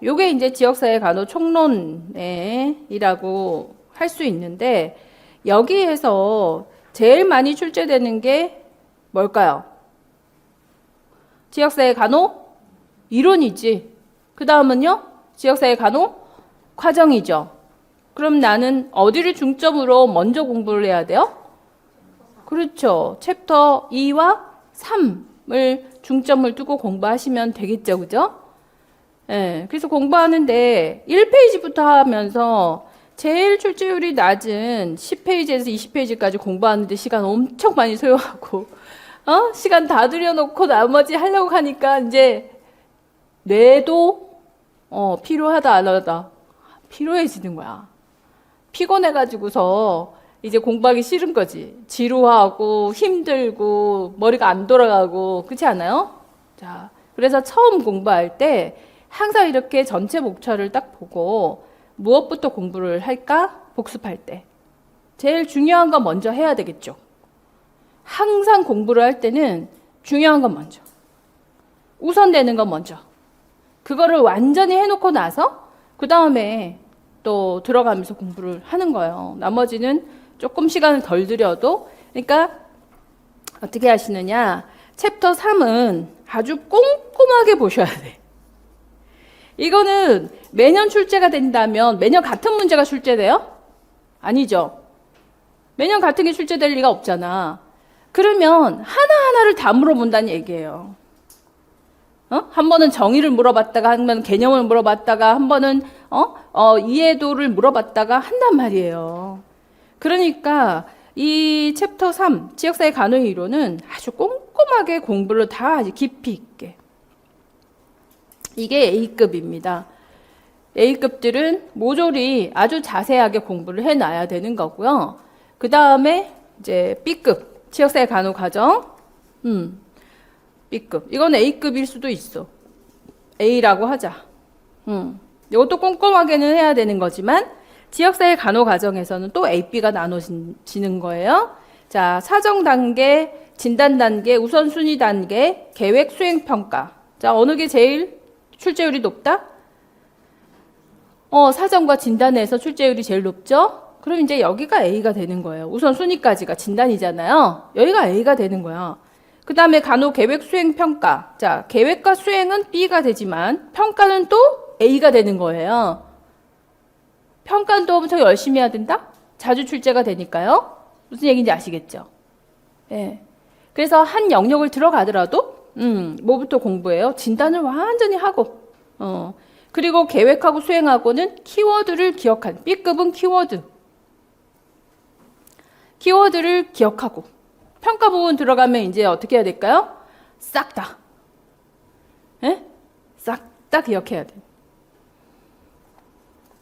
요게 이제 지역사회 간호 총론이라고 할 수 있는데, 여기에서 제일 많이 출제되는 게 뭘까요? 지역사회 간호 이론이지. 그 다음은요? 지역사회 간호 과정이죠. 그럼 나는 어디를 중점으로 먼저 공부를 해야 돼요? 그렇죠. 챕터 2와 3을 중점을 두고 공부하시면 되겠죠. 그죠? 네, 그래서 공부하는데 1페이지부터 하면서 제일 출제율이 낮은 10페이지에서 20페이지까지 공부하는데 시간 엄청 많이 소요하고, 시간 다 들여놓고 나머지 하려고 하니까 이제 뇌도, 필요하다, 안 하다. 피로해지는 거야. 피곤해가지고서 이제 공부하기 싫은 거지. 지루하고, 힘들고, 머리가 안 돌아가고, 그렇지 않아요? 자, 그래서 처음 공부할 때 항상 이렇게 전체 목차를 딱 보고, 무엇부터 공부를 할까? 복습할 때. 제일 중요한 거 먼저 해야 되겠죠. 항상 공부를 할 때는 중요한 건 먼저. 우선되는 건 먼저. 그거를 완전히 해놓고 나서 그 다음에 또 들어가면서 공부를 하는 거예요. 나머지는 조금 시간을 덜 들여도. 그러니까 어떻게 하시느냐. 챕터 3은 아주 꼼꼼하게 보셔야 돼. 이거는 매년 출제가 된다면 매년 같은 문제가 출제돼요? 아니죠. 매년 같은 게 출제될 리가 없잖아. 그러면 하나하나를 다 물어본다는 얘기예요. 한 번은 정의를 물어봤다가, 한 번은 개념을 물어봤다가, 한 번은 이해도를 물어봤다가 한단 말이에요. 그러니까 이 챕터 3 지역사회 간호 이론은 아주 꼼꼼하게 공부를 다 아주 깊이 있게. 이게 A급입니다. A급들은 모조리 아주 자세하게 공부를 해놔야 되는 거고요. 그 다음에 이제 B급, 지역사회 간호 과정. B급. 이건 A급일 수도 있어. A라고 하자. 이것도 꼼꼼하게는 해야 되는 거지만, 지역사회 간호 과정에서는 또 A, B가 나눠지는 거예요. 자, 사정 단계, 진단 단계, 우선순위 단계, 계획 수행 평가. 자, 어느 게 제일 출제율이 높다? 사정과 진단에서 출제율이 제일 높죠? 그럼 이제 여기가 A가 되는 거예요. 우선 순위까지가 진단이잖아요. 여기가 A가 되는 거야. 그 다음에 간호 계획 수행 평가. 자, 계획과 수행은 B가 되지만 평가는 또 A가 되는 거예요. 평가는 또 엄청 열심히 해야 된다? 자주 출제가 되니까요. 무슨 얘기인지 아시겠죠? 예. 그래서 한 영역을 들어가더라도 뭐부터 공부해요? 진단을 완전히 하고, 그리고 계획하고 수행하고는 키워드를 기억하는, B급은 키워드를 기억하고, 평가 부분 들어가면 이제 어떻게 해야 될까요? 싹 다. 예? 싹 다 기억해야 돼.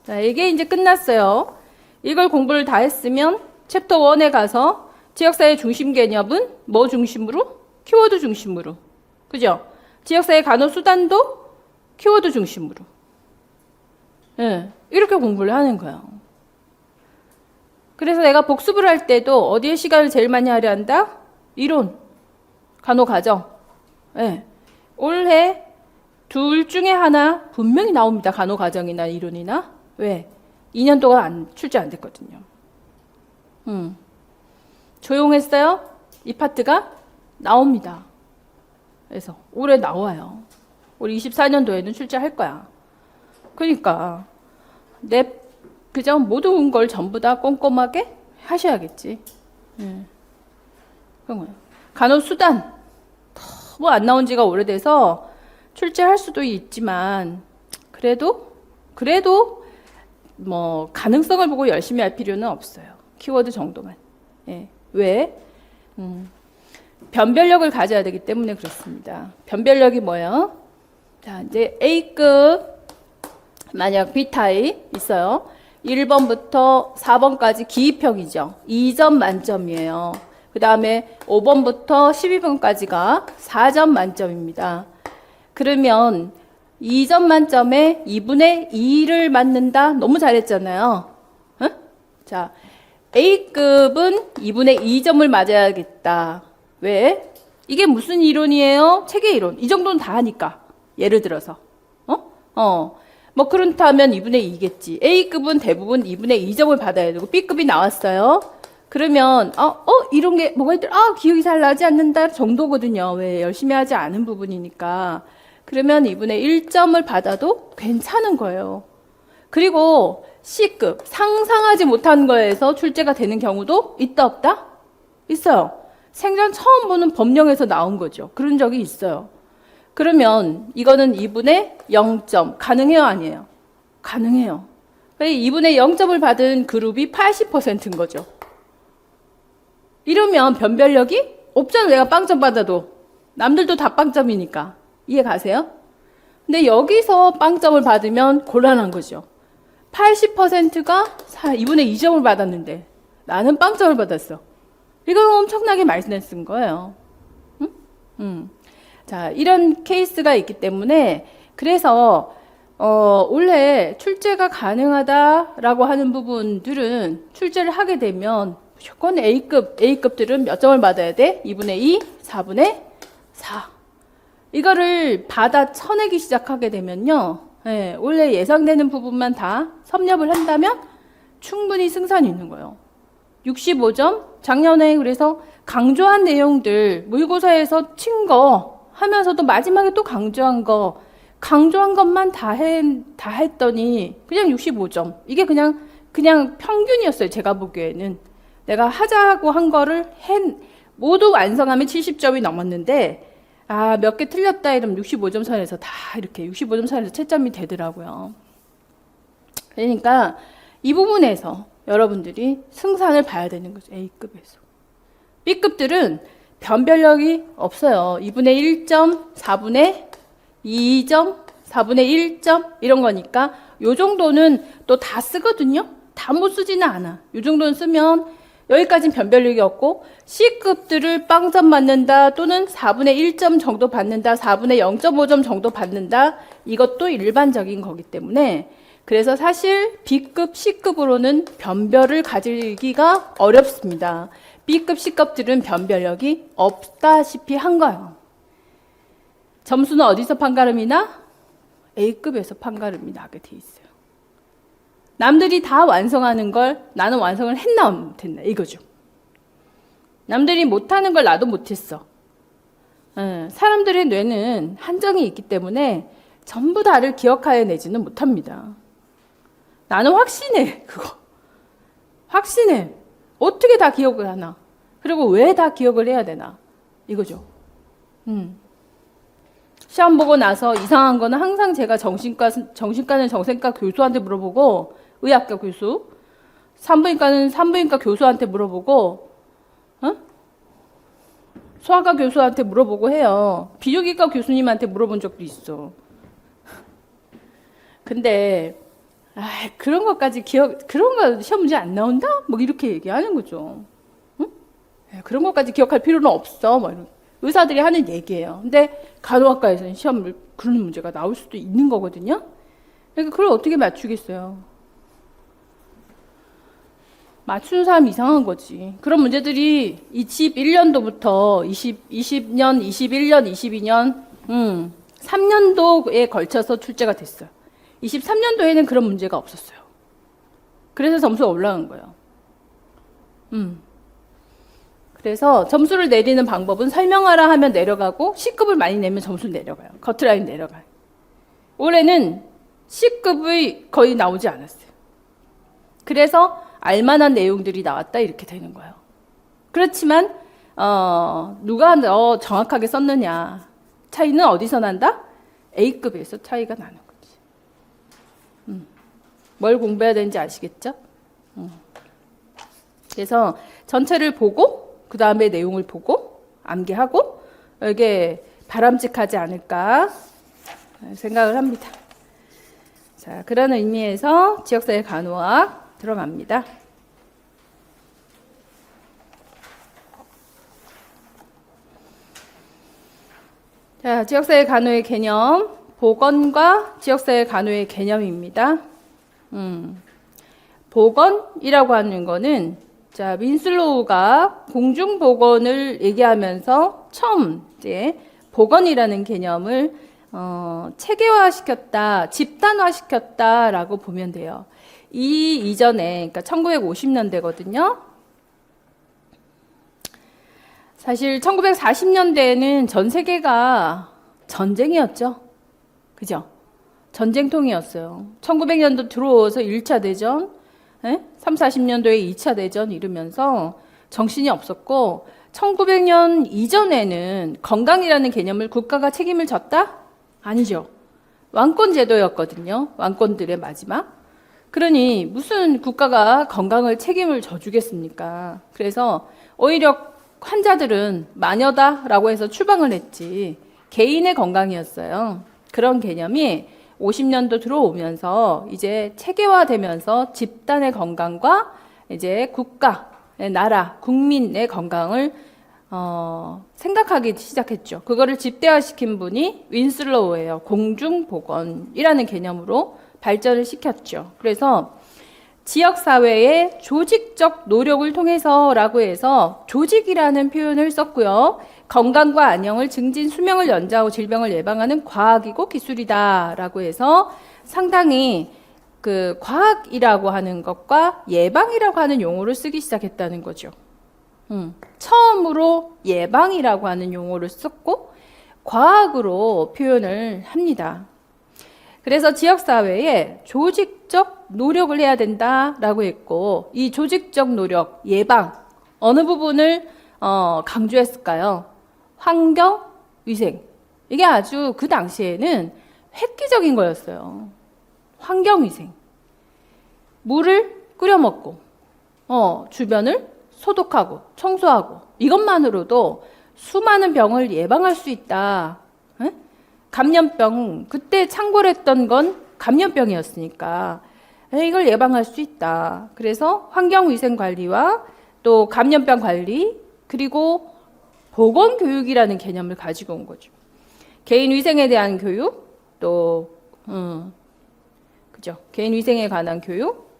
자, 이게 이제 끝났어요. 이걸 공부를 다 했으면 챕터 1에 가서 지역사회 중심 개념은 뭐 중심으로? 키워드 중심으로. 그죠? 지역사회 간호 수단도 키워드 중심으로. 예, 이렇게 공부를 하는 거예요. 그래서 내가 복습을 할 때도 어디에 시간을 제일 많이 하려 한다? 이론, 간호 과정. 예, 올해 둘 중에 하나 분명히 나옵니다. 간호 과정이나 이론이나. 왜? 2년 동안 출제 안 됐거든요. 조용했어요? 이 파트가 나옵니다. 그래서 올해 나와요. 우리 24년도에는 출제할 거야. 그러니까 그죠? 모든 걸 전부 다 꼼꼼하게 하셔야겠지. 그런 거예요. 간호 수단 너무 안 나온 지가 오래돼서 출제할 수도 있지만 그래도 뭐 가능성을 보고 열심히 할 필요는 없어요. 키워드 정도만. 예. 왜? 변별력을 가져야 되기 때문에 그렇습니다. 변별력이 뭐예요? 자, 이제 A급 만약 B타입 있어요. 1번부터 4번까지 기입형이죠. 2점 만점이에요. 그 다음에 5번부터 12번까지가 4점 만점입니다. 그러면 2점 만점에 2분의 2를 맞는다? 너무 잘했잖아요. 응? 자, A급은 2분의 2점을 맞아야겠다. 왜? 이게 무슨 이론이에요? 체계 이론. 이 정도는 다 하니까. 예를 들어서. 뭐 그렇다면 2분의 2겠지. A급은 대부분 2분의 2점을 받아야 되고 B급이 나왔어요. 그러면 이런 게 뭐가 있더라? 기억이 잘 나지 않는다 정도거든요. 왜? 열심히 하지 않은 부분이니까. 그러면 2분의 1점을 받아도 괜찮은 거예요. 그리고 C급, 상상하지 못한 거에서 출제가 되는 경우도 있다 없다? 있어요. 생전 처음 보는 법령에서 나온 거죠. 그런 적이 있어요. 그러면 이거는 2분의 0점. 가능해요? 아니에요? 가능해요. 2분의 0점을 받은 그룹이 80%인 거죠. 이러면 변별력이 없잖아. 내가 빵점 받아도. 남들도 다 빵점이니까. 이해 가세요? 근데 여기서 빵점을 받으면 곤란한 거죠. 80%가 2분의 2점을 받았는데 나는 빵점을 받았어. 이건 엄청나게 많이 쓴 거예요. 자, 이런 케이스가 있기 때문에 그래서 원래 출제가 가능하다라고 하는 부분들은 출제를 하게 되면 무조건 A급들은 몇 점을 받아야 돼? 2분의 2, 4분의 4. 이거를 받아 쳐내기 시작하게 되면요. 예, 원래 예상되는 부분만 다 섭렵을 한다면 충분히 승산이 있는 거예요. 65점? 작년에 그래서 강조한 내용들, 모의고사에서 친 거 하면서도 마지막에 또 강조한 것만 다 했더니 그냥 65점. 이게 그냥 평균이었어요. 제가 보기에는. 내가 하자고 한 거를 모두 완성하면 70점이 넘었는데, 몇 개 틀렸다 이러면 65점 선에서 다 이렇게 65점 선에서 채점이 되더라고요. 그러니까 이 부분에서 여러분들이 승산을 봐야 되는 거죠. A급에서. B급들은 변별력이 없어요. 2분의 1점, 4분의 2점, 4분의 1점 이런 거니까 요 정도는 또 다 쓰거든요. 다 못 쓰지는 않아. 요 정도는 쓰면 여기까지는 변별력이 없고 C급들을 빵점 받는다 또는 4분의 1점 정도 받는다 4분의 0.5점 정도 받는다 이것도 일반적인 거기 때문에 그래서 사실 B급, C급으로는 변별을 가지기가 어렵습니다. B급, C급들은 변별력이 없다시피 한 거예요. 점수는 어디서 판가름이나? A급에서 판가름이 나게 돼 있어요. 남들이 다 완성하는 걸 나는 완성을 했나 못했나 이거죠. 남들이 못하는 걸 나도 못했어. 사람들의 뇌는 한정이 있기 때문에 전부 다를 기억해내지는 못합니다. 나는 확신해. 그거 확신해. 어떻게 다 기억을 하나? 그리고 왜 다 기억을 해야 되나? 이거죠. 시험 보고 나서 이상한 거는 항상 제가 정신과는 정신과 교수한테 물어보고 의학과 교수, 산부인과는 산부인과 교수한테 물어보고 소아과 교수한테 물어보고 해요. 비뇨기과 교수님한테 물어본 적도 있어. 근데 그런 것까지 그런 거 시험 문제 안 나온다? 뭐 이렇게 얘기하는 거죠. 응? 그런 것까지 기억할 필요는 없어. 뭐 이런. 의사들이 하는 얘기예요. 근데 간호학과에서는 시험을 그런 문제가 나올 수도 있는 거거든요. 그러니까 그걸 어떻게 맞추겠어요? 맞추는 사람 이상한 거지. 그런 문제들이 21년도부터 20년, 21년, 22년, 3년도에 걸쳐서 출제가 됐어요. 23년도에는 그런 문제가 없었어요. 그래서 점수가 올라간 거예요. 그래서 점수를 내리는 방법은 설명하라 하면 내려가고 C급을 많이 내면 점수 내려가요. 커트라인 내려가요. 올해는 C급이 거의 나오지 않았어요. 그래서 알만한 내용들이 나왔다 이렇게 되는 거예요. 그렇지만 누가 정확하게 썼느냐 차이는 어디서 난다? A급에서 차이가 나는 거지. 뭘 공부해야 되는지 아시겠죠? 그래서 전체를 보고 그 다음에 내용을 보고 암기하고 이게 바람직하지 않을까 생각을 합니다. 자, 그런 의미에서 지역사회 간호학 들어갑니다. 자, 지역사회 간호의 개념, 보건과 지역사회 간호의 개념입니다. 보건이라고 하는 거는 자, 민슬로우가 공중보건을 얘기하면서 처음 이제 보건이라는 개념을 체계화시켰다, 집단화시켰다라고 보면 돼요. 이 이전에, 그러니까 1950년대거든요. 사실 1940년대에는 전 세계가 전쟁이었죠. 그죠? 전쟁통이었어요. 1900년도 들어와서 1차 대전, 3, 40년도에 2차 대전 이러면서 정신이 없었고 1900년 이전에는 건강이라는 개념을 국가가 책임을 졌다? 아니죠. 왕권 제도였거든요. 왕권들의 마지막. 그러니 무슨 국가가 건강을 책임을 져주겠습니까? 그래서 오히려 환자들은 마녀다라고 해서 추방을 했지 개인의 건강이었어요. 그런 개념이 50년도 들어오면서 이제 체계화되면서 집단의 건강과 이제 국가, 나라, 국민의 건강을 생각하기 시작했죠. 그거를 집대화시킨 분이 윈슬로우예요. 공중보건이라는 개념으로 발전을 시켰죠. 그래서 지역사회의 조직적 노력을 통해서라고 해서 조직이라는 표현을 썼고요. 건강과 안녕을 증진, 수명을 연장하고 질병을 예방하는 과학이고 기술이다라고 해서 상당히 그 과학이라고 하는 것과 예방이라고 하는 용어를 쓰기 시작했다는 거죠. 처음으로 예방이라고 하는 용어를 썼고 과학으로 표현을 합니다. 그래서 지역사회에 조직적 노력을 해야 된다라고 했고 이 조직적 노력, 예방 어느 부분을 강조했을까요? 환경, 위생. 이게 아주 그 당시에는 획기적인 거였어요. 환경, 위생. 물을 끓여 먹고 주변을 소독하고 청소하고 이것만으로도 수많은 병을 예방할 수 있다. 감염병, 그때 창궐했던 건 감염병이었으니까 이걸 예방할 수 있다. 그래서 환경위생관리와 또 감염병 관리 그리고 보건교육이라는 개념을 가지고 온 거죠. 개인위생에 대한 교육 또 그죠? 개인위생에 관한 교육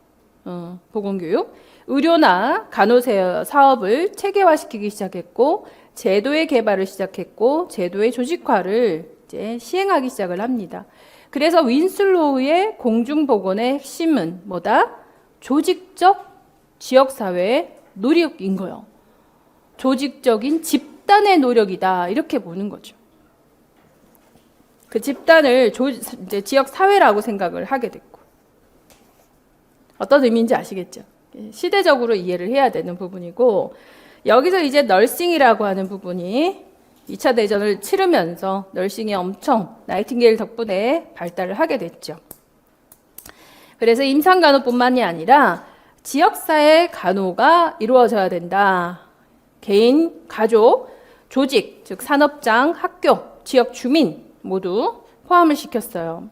보건교육 의료나 간호사 사업을 체계화시키기 시작했고 제도의 개발을 시작했고 제도의 조직화를 이제 시행하기 시작을 합니다. 그래서 윈슬로우의 공중보건의 핵심은 뭐다? 조직적 지역사회의 노력인 거예요. 조직적인 집단의 노력이다. 이렇게 보는 거죠. 그 집단을 이제 지역사회라고 생각을 하게 됐고. 어떤 의미인지 아시겠죠? 시대적으로 이해를 해야 되는 부분이고, 여기서 이제 널싱이라고 하는 부분이 2차 대전을 치르면서 널싱이 엄청 나이팅게일 덕분에 발달을 하게 됐죠. 그래서 임상간호뿐만이 아니라 지역사회 간호가 이루어져야 된다. 개인, 가족, 조직, 즉 산업장, 학교, 지역 주민 모두 포함을 시켰어요.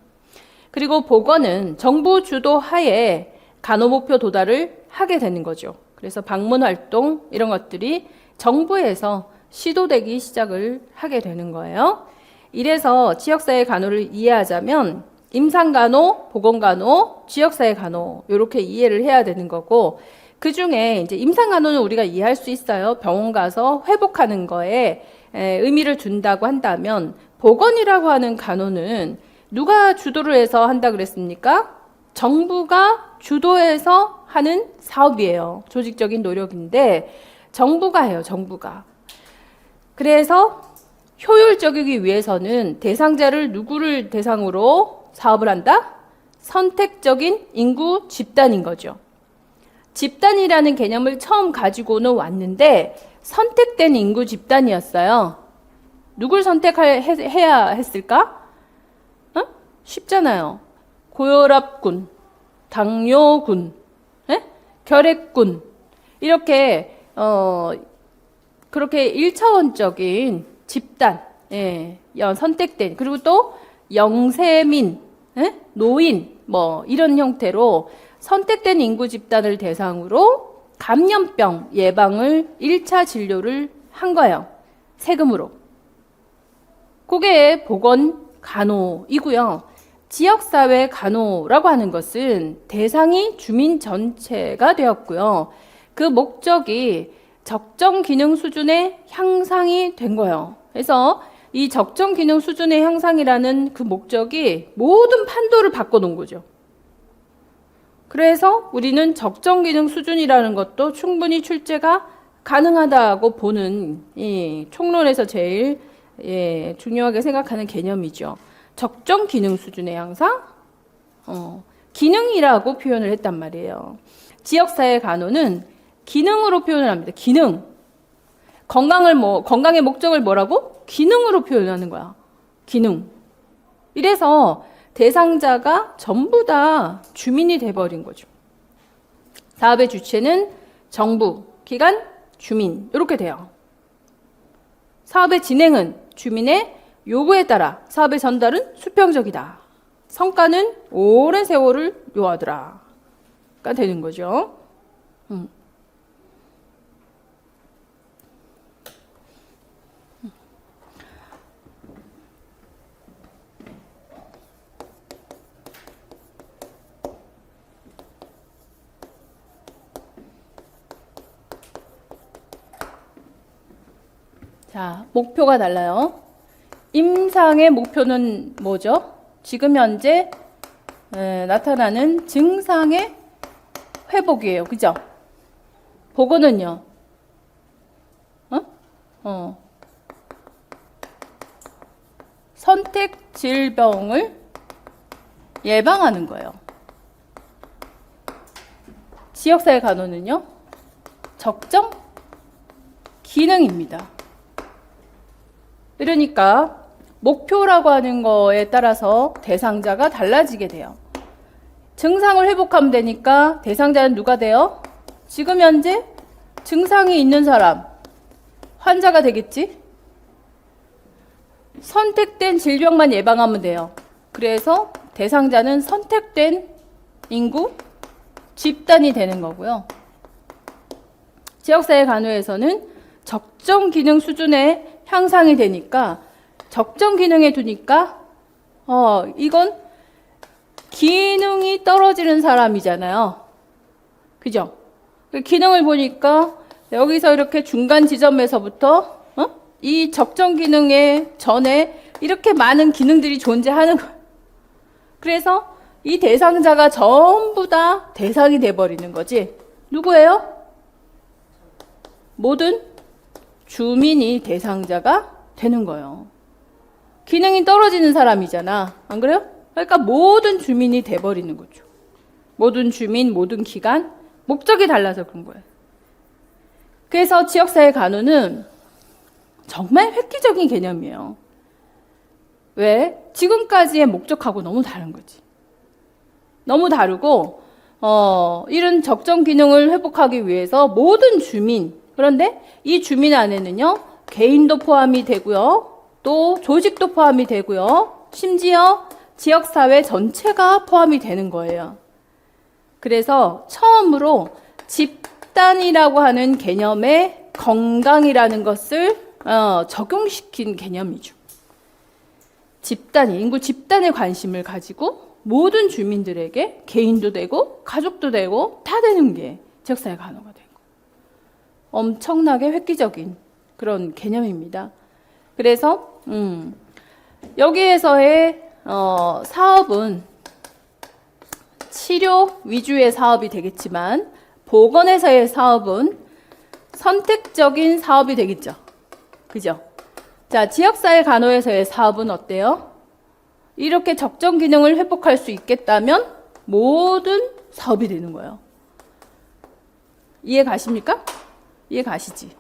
그리고 보건은 정부 주도 하에 간호 목표 도달을 하게 되는 거죠. 그래서 방문 활동 이런 것들이 정부에서 시도되기 시작을 하게 되는 거예요. 이래서 지역사회 간호를 이해하자면 임상간호, 보건간호, 지역사회 간호 이렇게 이해를 해야 되는 거고 그 중에 이제 임상간호는 우리가 이해할 수 있어요. 병원 가서 회복하는 거에 의미를 준다고 한다면 보건이라고 하는 간호는 누가 주도를 해서 한다 그랬습니까? 정부가 주도해서 하는 사업이에요. 조직적인 노력인데 정부가 해요. 정부가. 그래서 효율적이기 위해서는 대상자를 누구를 대상으로 사업을 한다? 선택적인 인구 집단인 거죠. 집단이라는 개념을 처음 가지고는 왔는데 선택된 인구 집단이었어요. 누굴 선택해야 했을까? 쉽잖아요. 고혈압군, 당뇨군, 결핵군 이렇게 그렇게 1차원적인 집단, 선택된, 그리고 또 영세민, 노인, 이런 형태로 선택된 인구 집단을 대상으로 감염병 예방을 1차 진료를 한 거예요. 세금으로. 그게 보건 간호이고요. 지역사회 간호라고 하는 것은 대상이 주민 전체가 되었고요. 그 목적이 적정 기능 수준의 향상이 된 거예요. 그래서 이 적정 기능 수준의 향상이라는 그 목적이 모든 판도를 바꿔놓은 거죠. 그래서 우리는 적정 기능 수준이라는 것도 충분히 출제가 가능하다고 보는 이 총론에서 제일 중요하게 생각하는 개념이죠. 적정 기능 수준의 향상? 기능이라고 표현을 했단 말이에요. 지역사회 간호는 기능으로 표현을 합니다. 기능. 건강의 목적을 뭐라고? 기능으로 표현하는 거야. 기능. 이래서 대상자가 전부 다 주민이 돼버린 거죠. 사업의 주체는 정부, 기관, 주민 이렇게 돼요. 사업의 진행은 주민의 요구에 따라 사업의 전달은 수평적이다. 성과는 오랜 세월을 요하더라가 되는 거죠. 자, 목표가 달라요. 임상의 목표는 뭐죠? 지금 현재 나타나는 증상의 회복이에요. 그죠? 보고는요. 선택 질병을 예방하는 거예요. 지역사회 간호는요. 적정 기능입니다. 그러니까 목표라고 하는 거에 따라서 대상자가 달라지게 돼요. 증상을 회복하면 되니까 대상자는 누가 돼요? 지금 현재 증상이 있는 사람, 환자가 되겠지? 선택된 질병만 예방하면 돼요. 그래서 대상자는 선택된 인구, 집단이 되는 거고요. 지역사회 간호에서는 적정 기능 수준의 향상이 되니까 적정 기능에 두니까 이건 기능이 떨어지는 사람이잖아요. 그죠? 기능을 보니까 여기서 이렇게 중간 지점에서부터 이 적정 기능의 전에 이렇게 많은 기능들이 존재하는 거예요. 그래서 이 대상자가 전부 다 대상이 돼버리는 거지. 누구예요? 모든 주민이 대상자가 되는 거예요. 기능이 떨어지는 사람이잖아. 안 그래요? 그러니까 모든 주민이 돼버리는 거죠. 모든 주민, 모든 기관, 목적이 달라서 그런 거예요. 그래서 지역사회 간호는 정말 획기적인 개념이에요. 왜? 지금까지의 목적하고 너무 다른 거지. 너무 다르고 이런 적정 기능을 회복하기 위해서 모든 주민, 그런데 이 주민 안에는요, 개인도 포함이 되고요, 또 조직도 포함이 되고요, 심지어 지역사회 전체가 포함이 되는 거예요. 그래서 처음으로 집단이라고 하는 개념에 건강이라는 것을 적용시킨 개념이죠. 집단이, 인구 집단에 관심을 가지고 모든 주민들에게 개인도 되고 가족도 되고 다 되는 게 지역사회 간호가 되고 엄청나게 획기적인 그런 개념입니다. 그래서 여기에서의 사업은 치료 위주의 사업이 되겠지만 보건에서의 사업은 선택적인 사업이 되겠죠. 그죠? 자, 지역사회 간호에서의 사업은 어때요? 이렇게 적정 기능을 회복할 수 있겠다면 모든 사업이 되는 거예요. 이해 가십니까? 이해 가시지?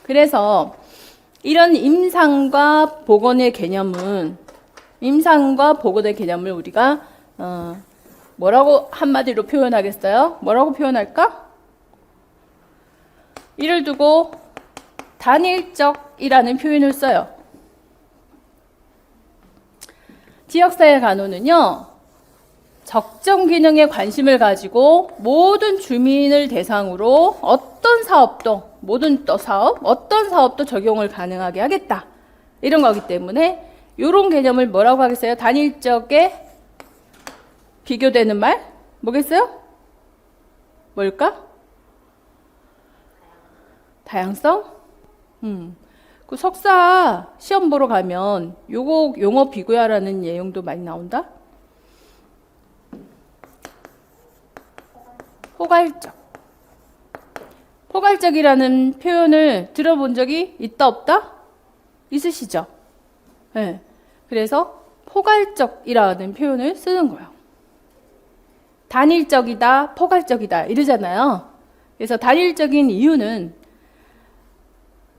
그래서 이런 임상과 보건의 개념은 우리가 뭐라고 한마디로 표현하겠어요? 뭐라고 표현할까? 이를 두고 단일적이라는 표현을 써요. 지역사회 간호는요, 적정 기능에 관심을 가지고 모든 주민을 대상으로 어떤 사업도 적용을 가능하게 하겠다. 이런 거기 때문에 이런 개념을 뭐라고 하겠어요? 단일적에 비교되는 말? 뭐겠어요? 뭘까? 다양성? 그 석사 시험 보러 가면 요거 용어 비교하라는 내용도 많이 나온다? 포괄적. 포괄적이라는 표현을 들어본 적이 있다 없다? 있으시죠? 네. 그래서 포괄적이라는 표현을 쓰는 거예요. 단일적이다, 포괄적이다 이러잖아요. 그래서 단일적인 이유는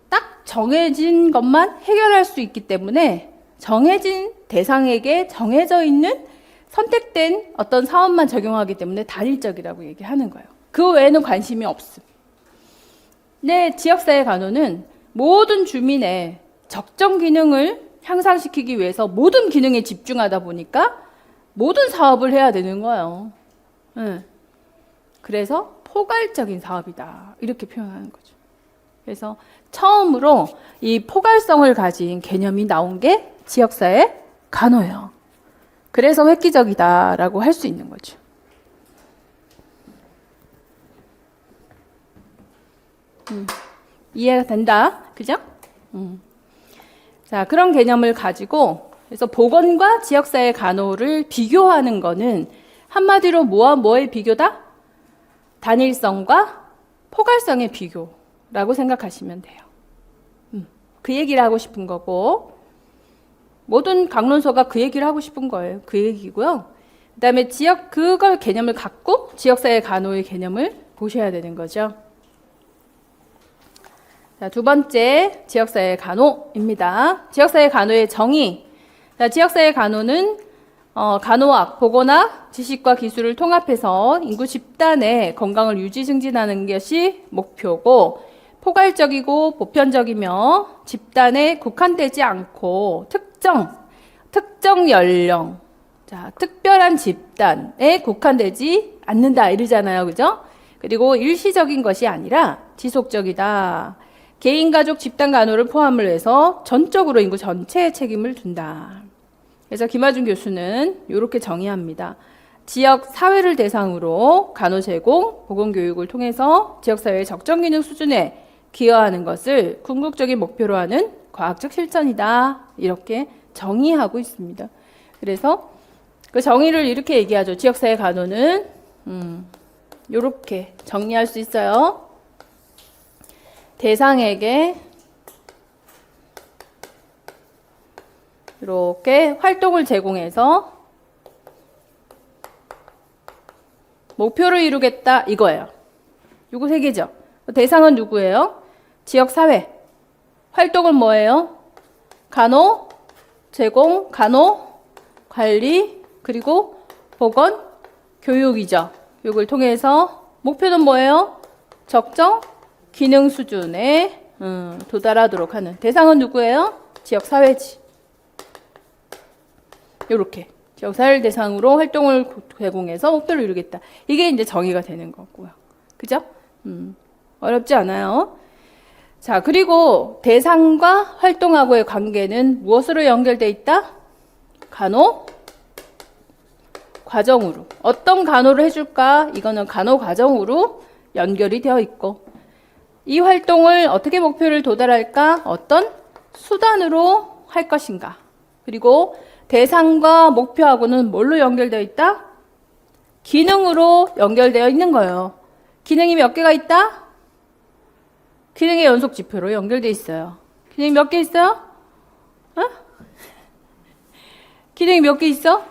딱 정해진 것만 해결할 수 있기 때문에 정해진 대상에게 정해져 있는 선택된 어떤 사업만 적용하기 때문에 단일적이라고 얘기하는 거예요. 그 외에는 관심이 없음. 내 지역사회 간호는 모든 주민의 적정 기능을 향상시키기 위해서 모든 기능에 집중하다 보니까 모든 사업을 해야 되는 거예요. 그래서 포괄적인 사업이다. 이렇게 표현하는 거죠. 그래서 처음으로 이 포괄성을 가진 개념이 나온 게 지역사회 간호예요. 그래서 획기적이다라고 할 수 있는 거죠. 이해가 된다. 그죠? 자, 그런 개념을 가지고 그래서 보건과 지역사회 간호를 비교하는 거는 한마디로 뭐와 뭐의 비교다? 단일성과 포괄성의 비교라고 생각하시면 돼요. 그 얘기를 하고 싶은 거고 모든 강론서가 그 얘기를 하고 싶은 거예요. 그 얘기고요. 그 다음에 그걸 개념을 갖고 지역사회 간호의 개념을 보셔야 되는 거죠. 자, 두 번째 지역사회 간호입니다. 지역사회 간호의 정의. 자, 지역사회 간호는 간호학, 보건학, 지식과 기술을 통합해서 인구 집단의 건강을 유지 증진하는 것이 목표고 포괄적이고 보편적이며 집단에 국한되지 않고 특정 연령, 자, 특별한 집단에 국한되지 않는다 이러잖아요. 그죠? 그리고 일시적인 것이 아니라 지속적이다. 개인, 가족, 집단 간호를 포함을 해서 전적으로 인구 전체에 책임을 둔다. 그래서 김하준 교수는 이렇게 정의합니다. 지역 사회를 대상으로 간호 제공, 보건교육을 통해서 지역사회의 적정 기능 수준에 기여하는 것을 궁극적인 목표로 하는 과학적 실천이다. 이렇게 정의하고 있습니다. 그래서 그 정의를 이렇게 얘기하죠. 지역사회 간호는 이렇게 정리할 수 있어요. 대상에게 이렇게 활동을 제공해서 목표를 이루겠다 이거예요. 요거 세 개죠. 대상은 누구예요? 지역사회. 활동은 뭐예요? 간호, 제공, 간호, 관리, 그리고 보건, 교육이죠. 교육을 통해서 목표는 뭐예요? 적정 기능 수준에 도달하도록 하는. 대상은 누구예요? 지역사회지. 이렇게 지역사회를 대상으로 활동을 제공해서 목표를 이루겠다. 이게 이제 정의가 되는 거고요. 그죠? 어렵지 않아요. 자, 그리고 대상과 활동하고의 관계는 무엇으로 연결돼 있다? 간호 과정으로. 어떤 간호를 해줄까? 이거는 간호 과정으로 연결이 되어 있고 이 활동을 어떻게 목표를 도달할까? 어떤 수단으로 할 것인가? 그리고 대상과 목표하고는 뭘로 연결되어 있다? 기능으로 연결되어 있는 거예요. 기능이 몇 개가 있다? 기능의 연속 지표로 연결되어 있어요. 기능이 몇 개 있어요? 기능이 몇 개 있어?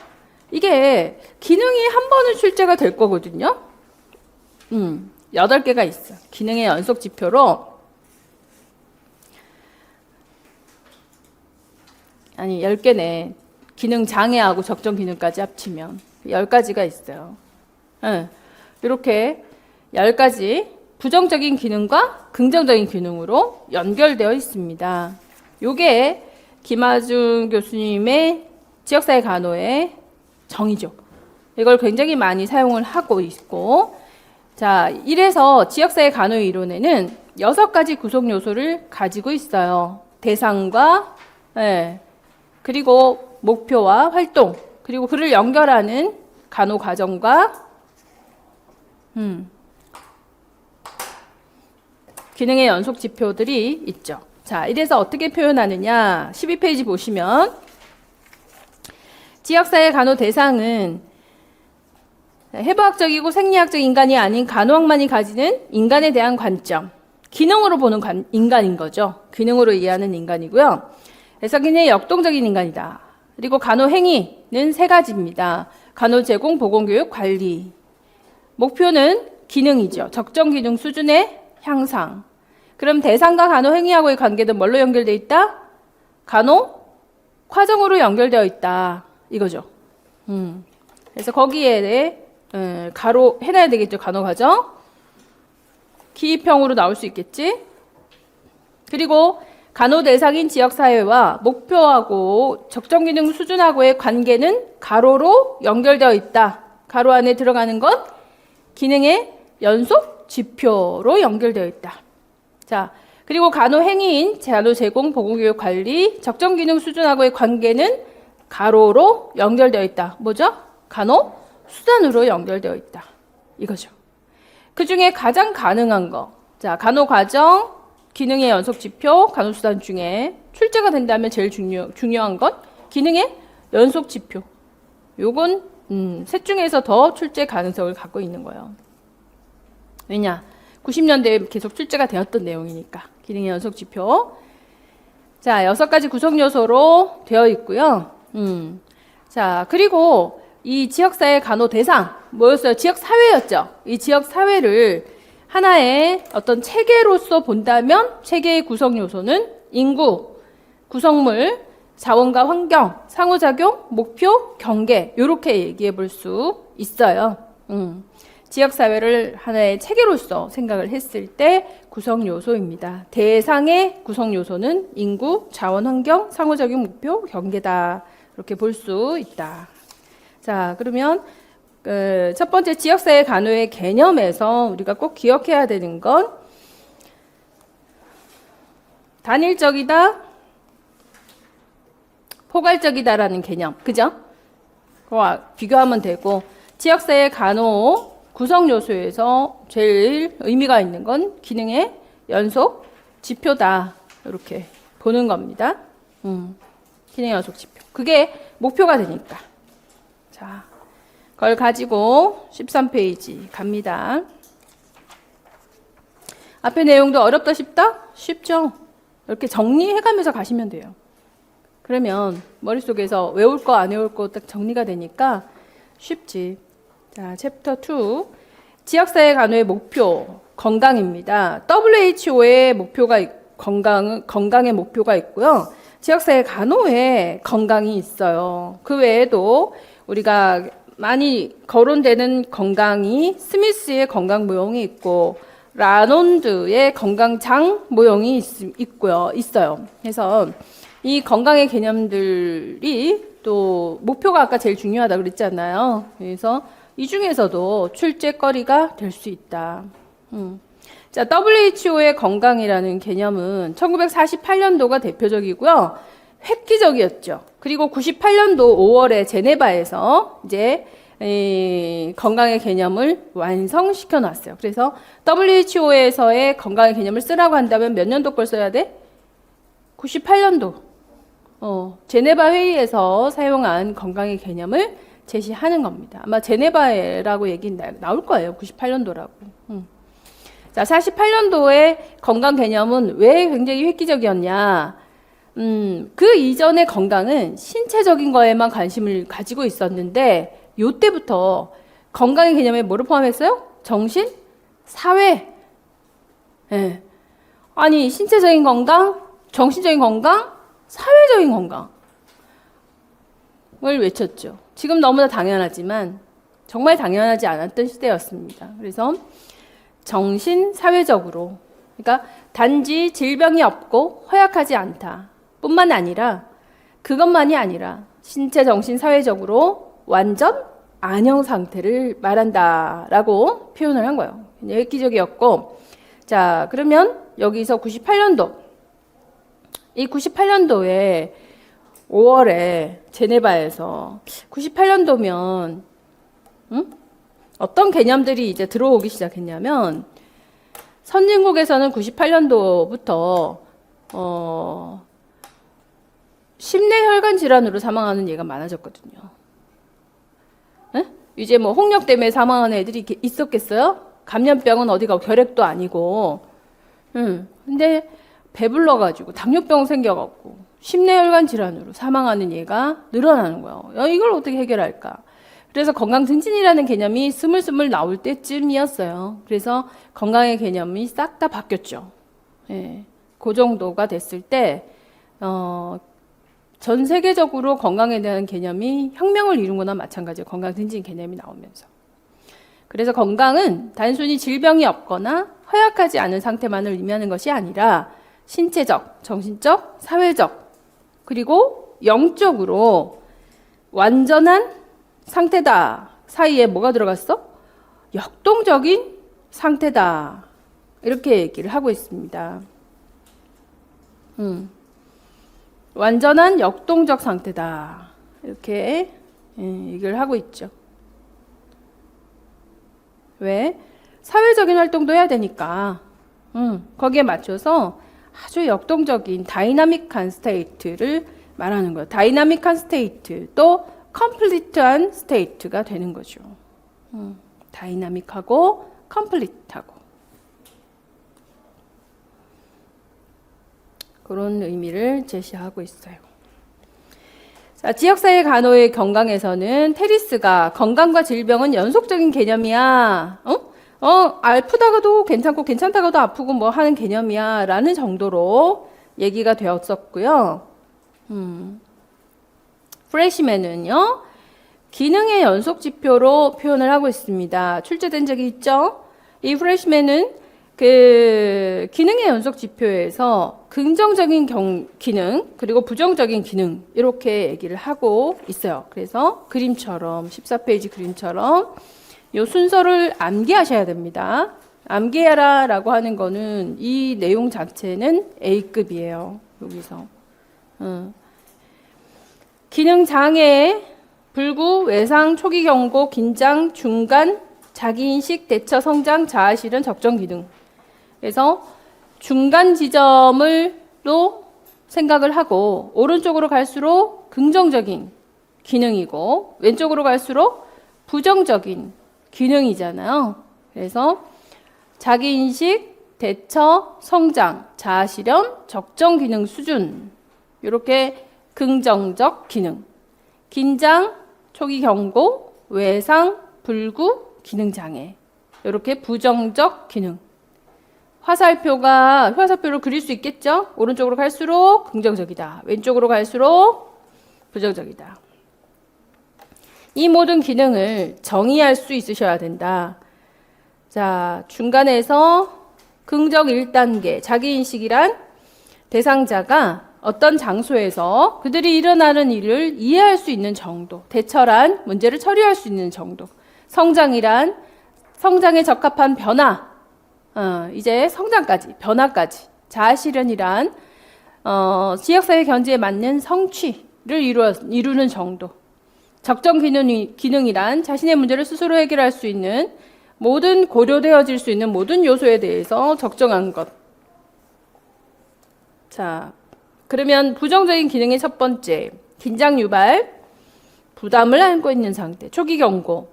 이게 기능이 한 번은 출제가 될 거거든요. 8개가 있어. 기능의 연속 지표로 아니 10개네. 기능 장애하고 적정 기능까지 합치면 10가지가 있어요. 이렇게 10가지 부정적인 기능과 긍정적인 기능으로 연결되어 있습니다. 요게 김하준 교수님의 지역사회 간호의 정의죠. 이걸 굉장히 많이 사용을 하고 있고 자, 이래서 지역사회 간호 이론에는 6가지 구성 요소를 가지고 있어요. 대상과 그리고 목표와 활동 그리고 그를 연결하는 간호 과정과 기능의 연속 지표들이 있죠. 자, 이래서 어떻게 표현하느냐 12페이지 보시면 지역사회 간호 대상은 해부학적이고 생리학적 인간이 아닌 간호학만이 가지는 인간에 대한 관점, 기능으로 보는 인간인 거죠. 기능으로 이해하는 인간이고요. 그래서 굉장히 역동적인 인간이다. 그리고 간호 행위는 3가지입니다. 간호 제공, 보건교육, 관리. 목표는 기능이죠. 적정 기능 수준의 향상. 그럼 대상과 간호 행위하고의 관계는 뭘로 연결되어 있다? 간호 과정으로 연결되어 있다. 이거죠. 그래서 거기에 가로 해놔야 되겠죠. 간호 과정. 기입형으로 나올 수 있겠지. 그리고 간호 대상인 지역사회와 목표하고 적정기능 수준하고의 관계는 가로로 연결되어 있다. 가로 안에 들어가는 건 기능의 연속 지표로 연결되어 있다. 자, 그리고 간호 행위인 간호 제공, 보건교육 관리, 적정기능 수준하고의 관계는 가로로 연결되어 있다. 뭐죠? 간호 수단으로 연결되어 있다. 이거죠. 그 중에 가장 가능한 거. 자, 간호 과정, 기능의 연속 지표, 간호 수단 중에 출제가 된다면 제일 중요한 건 기능의 연속 지표. 요건 셋 중에서 더 출제 가능성을 갖고 있는 거예요. 왜냐? 90년대에 계속 출제가 되었던 내용이니까. 기능의 연속 지표. 자, 6가지 구성 요소로 되어 있고요. 자, 그리고 이 지역사회 간호 대상 뭐였어요? 지역사회였죠. 이 지역사회를 하나의 어떤 체계로서 본다면 체계의 구성 요소는 인구, 구성물, 자원과 환경, 상호작용, 목표, 경계 이렇게 얘기해 볼 수 있어요. 지역사회를 하나의 체계로서 생각을 했을 때 구성 요소입니다. 대상의 구성 요소는 인구, 자원, 환경, 상호작용, 목표, 경계다. 이렇게 볼 수 있다. 자, 그러면 첫 번째 지역사회 간호의 개념에서 우리가 꼭 기억해야 되는 건 단일적이다, 포괄적이다라는 개념. 그죠? 그거 비교하면 되고 지역사회 간호 구성 요소에서 제일 의미가 있는 건 기능의 연속 지표다. 이렇게 보는 겁니다. 기능의 연속 지표. 그게 목표가 되니까. 자, 그걸 가지고 13페이지 갑니다. 앞에 내용도 어렵다 쉽다? 쉽죠? 이렇게 정리해가면서 가시면 돼요. 그러면 머릿속에서 외울 거 안 외울 거 딱 정리가 되니까 쉽지. 자, 챕터 2. 지역사회 간호의 목표, 건강입니다. WHO의 목표가 건강의 목표가 있고요. 지역사회 간호에 건강이 있어요. 그 외에도 우리가 많이 거론되는 건강이 스미스의 건강 모형이 있고 라논드의 건강장 모형이 있어요. 그래서 이 건강의 개념들이 또 목표가 아까 제일 중요하다 그랬잖아요. 그래서 이 중에서도 출제거리가 될 수 있다. 자, WHO의 건강이라는 개념은 1948년도가 대표적이고요. 획기적이었죠. 그리고 98년도 5월에 제네바에서 이제 건강의 개념을 완성시켜 놨어요. 그래서 WHO에서의 건강의 개념을 쓰라고 한다면 몇 년도 걸 써야 돼? 98년도. 제네바 회의에서 사용한 건강의 개념을 제시하는 겁니다. 아마 제네바라고 얘기 나올 거예요. 98년도라고. 자, 48년도의 건강 개념은 왜 굉장히 획기적이었냐? 그 이전의 건강은 신체적인 거에만 관심을 가지고 있었는데 요때부터 건강의 개념에 뭐를 포함했어요? 정신, 사회. 예. 아니, 신체적인 건강, 정신적인 건강, 사회적인 건강을 외쳤죠. 지금 너무나 당연하지만 정말 당연하지 않았던 시대였습니다. 그래서 정신, 사회적으로, 그러니까 단지 질병이 없고 허약하지 않다 뿐만 아니라 그것만이 아니라 신체, 정신, 사회적으로 완전 안녕 상태를 말한다라고 표현을 한 거예요. 획기적이었고, 자, 그러면 여기서 98년도, 이 98년도에 5월에 제네바에서 98년도면 어떤 개념들이 이제 들어오기 시작했냐면 선진국에서는 98년도부터 심내혈관 질환으로 사망하는 얘가 많아졌거든요. 에? 이제 뭐 홍역 때문에 사망하는 애들이 있었겠어요? 감염병은 어디가 결핵도 아니고, 근데 배불러가지고 당뇨병 생겨갖고 심내혈관 질환으로 사망하는 얘가 늘어나는 거예요. 이걸 어떻게 해결할까? 그래서 건강 증진이라는 개념이 스물스물 나올 때쯤이었어요. 그래서 건강의 개념이 싹 다 바뀌었죠. 예, 그 정도가 됐을 때 전 세계적으로 건강에 대한 개념이 혁명을 이룬 거나 마찬가지예요. 건강 증진 개념이 나오면서. 그래서 건강은 단순히 질병이 없거나 허약하지 않은 상태만을 의미하는 것이 아니라 신체적, 정신적, 사회적, 그리고 영적으로 완전한 상태다. 사이에 뭐가 들어갔어? 역동적인 상태다. 이렇게 얘기를 하고 있습니다. 완전한 역동적 상태다. 이렇게 얘기를 하고 있죠. 왜? 사회적인 활동도 해야 되니까. 거기에 맞춰서 아주 역동적인 다이나믹한 스테이트를 말하는 거예요. 다이나믹한 스테이트, 또 컴플리트한 스테이트가 되는 거죠. 다이나믹하고 컴플리트하고. 그런 의미를 제시하고 있어요. 자, 지역사회 간호의 건강에서는 테리스가 건강과 질병은 연속적인 개념이야. 아프다가도 괜찮고 괜찮다가도 아프고 뭐 하는 개념이야 라는 정도로 얘기가 되었었고요. 프레시맨은요, 기능의 연속 지표로 표현을 하고 있습니다. 출제된 적이 있죠? 이 프레시맨은 그 기능의 연속 지표에서 긍정적인 기능 그리고 부정적인 기능 이렇게 얘기를 하고 있어요. 그래서 그림처럼 14페이지 그림처럼 이 순서를 암기하셔야 됩니다. 암기해라 라고 하는 거는 이 내용 자체는 A급이에요. 여기서 기능 장애, 불구, 외상, 초기 경고, 긴장, 중간, 자기인식, 대처, 성장, 자아 실현, 적정 기능. 그래서 중간 지점을로 생각을 하고 오른쪽으로 갈수록 긍정적인 기능이고 왼쪽으로 갈수록 부정적인 기능이잖아요. 그래서 자기인식, 대처, 성장, 자아 실현, 적정 기능 수준 이렇게 긍정적 기능, 긴장, 초기 경고, 외상, 불구, 기능 장애 이렇게 부정적 기능. 화살표를 그릴 수 있겠죠? 오른쪽으로 갈수록 긍정적이다. 왼쪽으로 갈수록 부정적이다. 이 모든 기능을 정의할 수 있으셔야 된다. 자, 중간에서 긍정 1단계, 자기인식이란 대상자가 어떤 장소에서 그들이 일어나는 일을 이해할 수 있는 정도, 대처란 문제를 처리할 수 있는 정도, 성장이란 성장에 적합한 변화, 이제 성장까지, 변화까지, 자아실현이란 지역사회 견지에 맞는 성취를 이루는 정도, 적정 기능이란 자신의 문제를 스스로 해결할 수 있는 모든 고려되어질 수 있는 모든 요소에 대해서 적정한 것. 자, 그러면 부정적인 기능의 첫 번째, 긴장 유발, 부담을 안고 있는 상태, 초기 경고,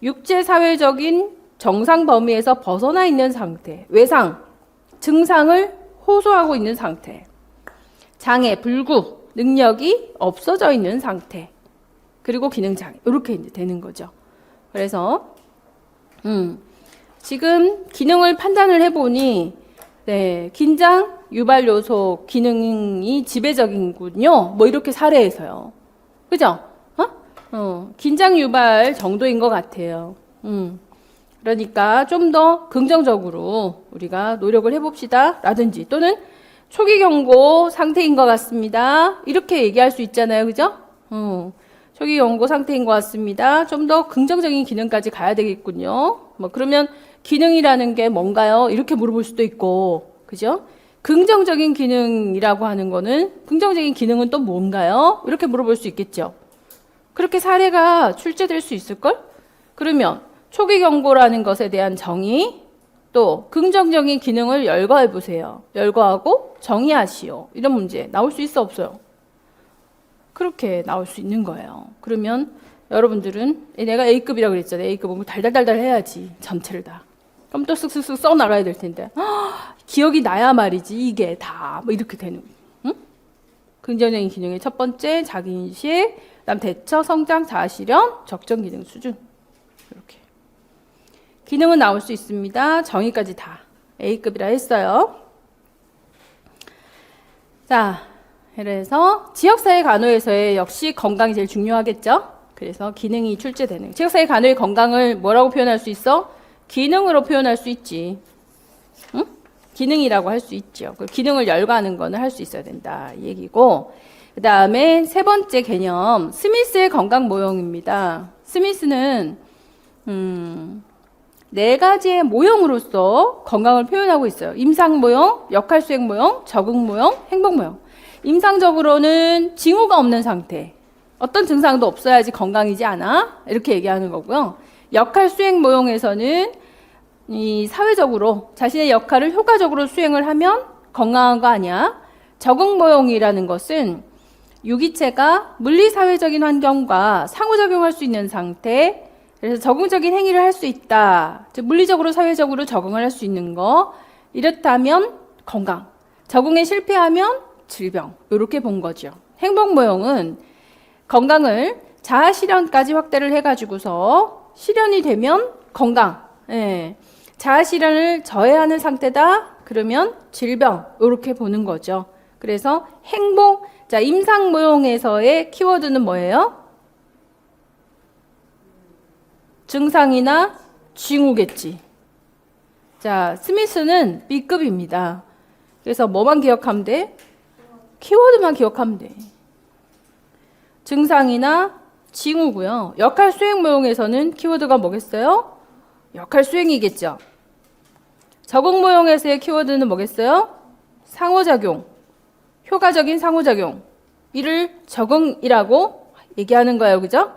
육체 사회적인 정상 범위에서 벗어나 있는 상태, 외상, 증상을 호소하고 있는 상태, 장애, 불구, 능력이 없어져 있는 상태, 그리고 기능 장애, 이렇게 이제 되는 거죠. 그래서 지금 기능을 판단을 해보니 네, 긴장 유발 요소 기능이 지배적이군요. 뭐 이렇게 사례에서요. 그죠? 긴장 유발 정도인 것 같아요. 그러니까 좀 더 긍정적으로 우리가 노력을 해봅시다. 라든지 또는 초기 경고 상태인 것 같습니다. 이렇게 얘기할 수 있잖아요. 그죠? 초기 경고 상태인 것 같습니다. 좀 더 긍정적인 기능까지 가야 되겠군요. 뭐 그러면 기능이라는 게 뭔가요? 이렇게 물어볼 수도 있고, 그죠? 긍정적인 기능이라고 하는 거는 긍정적인 기능은 또 뭔가요? 이렇게 물어볼 수 있겠죠. 그렇게 사례가 출제될 수 있을걸? 그러면 초기 경고라는 것에 대한 정의, 또 긍정적인 기능을 열거해 보세요. 열거하고 정의하시오. 이런 문제 나올 수 있어 없어요? 그렇게 나올 수 있는 거예요. 그러면 여러분들은 내가 A급이라고 그랬잖아요. A급은 달달달달 해야지. 전체를 다. 그럼 또 쓱쓱쓱 써 나가야 될 텐데 기억이 나야 말이지 이게 다 뭐 이렇게 되는 응? 긍정적인 기능의 첫 번째 자기인식, 그다음 대처, 성장, 자아실현, 적정 기능 수준 이렇게 기능은 나올 수 있습니다. 정의까지 다 A급이라 했어요. 자, 그래서 지역사회 간호에서의 역시 건강이 제일 중요하겠죠. 그래서 기능이 출제되는. 지역사회 간호의 건강을 뭐라고 표현할 수 있어? 기능으로 표현할 수 있지. 응? 기능이라고 할 수 있죠. 그 기능을 열거하는 거는 할 수 있어야 된다. 이 얘기고. 그 다음에 세 번째 개념, 스미스의 건강 모형입니다. 스미스는 네 가지의 모형으로서 건강을 표현하고 있어요. 임상 모형, 역할 수행 모형, 적응 모형, 행복 모형. 임상적으로는 징후가 없는 상태. 어떤 증상도 없어야지 건강이지 않아? 이렇게 얘기하는 거고요. 역할 수행 모형에서는 이 사회적으로 자신의 역할을 효과적으로 수행을 하면 건강한 거 아니야? 적응 모형이라는 것은 유기체가 물리사회적인 환경과 상호작용할 수 있는 상태, 그래서 적응적인 행위를 할 수 있다. 즉 물리적으로 사회적으로 적응을 할 수 있는 거. 이렇다면 건강. 적응에 실패하면 질병. 이렇게 본 거죠. 행복 모형은 건강을 자아 실현까지 확대를 해가지고서 실현이 되면 건강. 예. 자아 실현을 저해하는 상태다. 그러면 질병. 이렇게 보는 거죠. 그래서 행복. 자, 임상 모형에서의 키워드는 뭐예요? 증상이나 징후겠지. 자, 스미스는 B급입니다. 그래서 뭐만 기억하면 돼? 키워드만 기억하면 돼. 증상이나 징후고요. 역할 수행 모형에서는 키워드가 뭐겠어요? 역할 수행이겠죠. 적응 모형에서의 키워드는 뭐겠어요? 상호작용. 효과적인 상호작용. 이를 적응이라고 얘기하는 거예요. 그죠?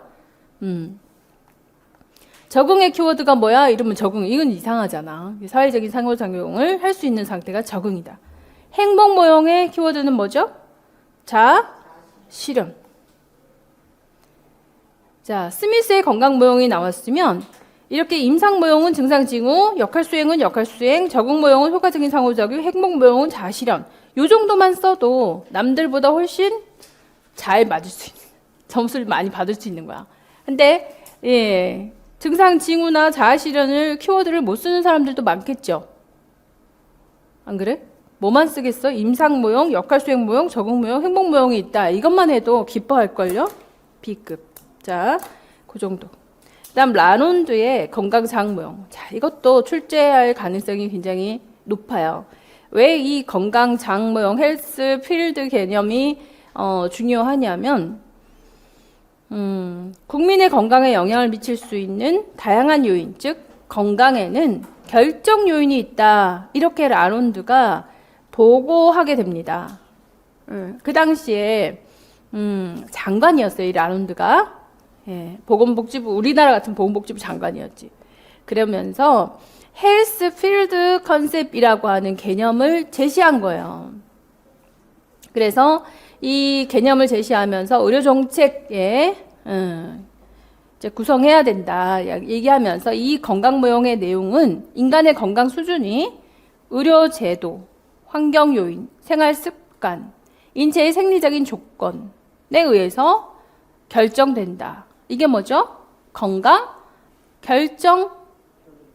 적응의 키워드가 뭐야? 이러면 적응. 이건 이상하잖아. 사회적인 상호작용을 할 수 있는 상태가 적응이다. 행복 모형의 키워드는 뭐죠? 자, 실현. 자, 스미스의 건강 모형이 나왔으면 이렇게 임상 모형은 증상 징후, 역할 수행은 역할 수행, 적응 모형은 효과적인 상호작용, 행복 모형은 자아 실현. 요 정도만 써도 남들보다 훨씬 잘 맞을 수 있는, 점수를 많이 받을 수 있는 거야. 근데 예. 증상 징후나 자아 실현을 키워드를 못 쓰는 사람들도 많겠죠. 안 그래? 뭐만 쓰겠어? 임상 모형, 역할 수행 모형, 적응 모형, 행복 모형이 있다. 이것만 해도 기뻐할걸요? B급. 자, 그 정도. 그다음 라논드의 건강 자아 모형. 자, 이것도 출제할 가능성이 굉장히 높아요. 왜 이 건강 자아 모형, 헬스 필드 개념이 중요하냐면 국민의 건강에 영향을 미칠 수 있는 다양한 요인, 즉 건강에는 결정 요인이 있다. 이렇게 라논드가 보고하게 됩니다. 그 당시에 장관이었어요. 이 라논드가. 예, 보건복지부, 우리나라 같은 보건복지부 장관이었지. 그러면서 헬스 필드 컨셉이라고 하는 개념을 제시한 거예요. 그래서 이 개념을 제시하면서 의료 정책에 이제 구성해야 된다 얘기하면서 이 건강 모형의 내용은 인간의 건강 수준이 의료 제도, 환경 요인, 생활 습관, 인체의 생리적인 조건에 의해서 결정된다. 이게 뭐죠? 건강 결정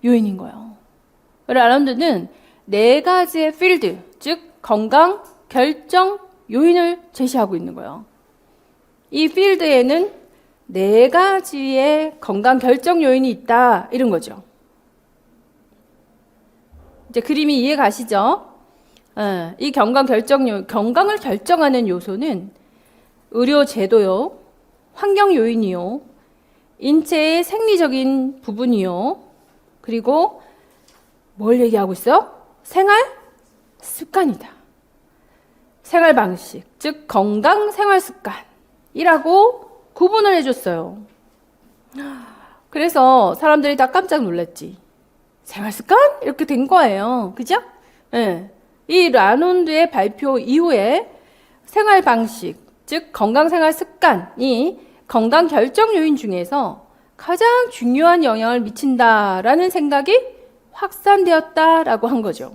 요인인 거예요. 라논드는 네 가지의 필드, 즉 건강 결정 요인을 제시하고 있는 거예요. 이 필드에는 네 가지의 건강 결정 요인이 있다. 이런 거죠. 이제 그림이 이해 가시죠? 이 건강을 결정하는 요소는 의료 제도요, 환경 요인이요, 인체의 생리적인 부분이요, 그리고 뭘 얘기하고 있어? 생활 습관이다. 생활 방식, 즉 건강 생활 습관이라고 구분을 해줬어요. 그래서 사람들이 다 깜짝 놀랐지. 생활 습관? 이렇게 된 거예요. 그죠? 네. 이 라논드의 발표 이후에 생활 방식, 즉 건강 생활 습관이 건강 결정 요인 중에서 가장 중요한 영향을 미친다라는 생각이 확산되었다라고 한 거죠.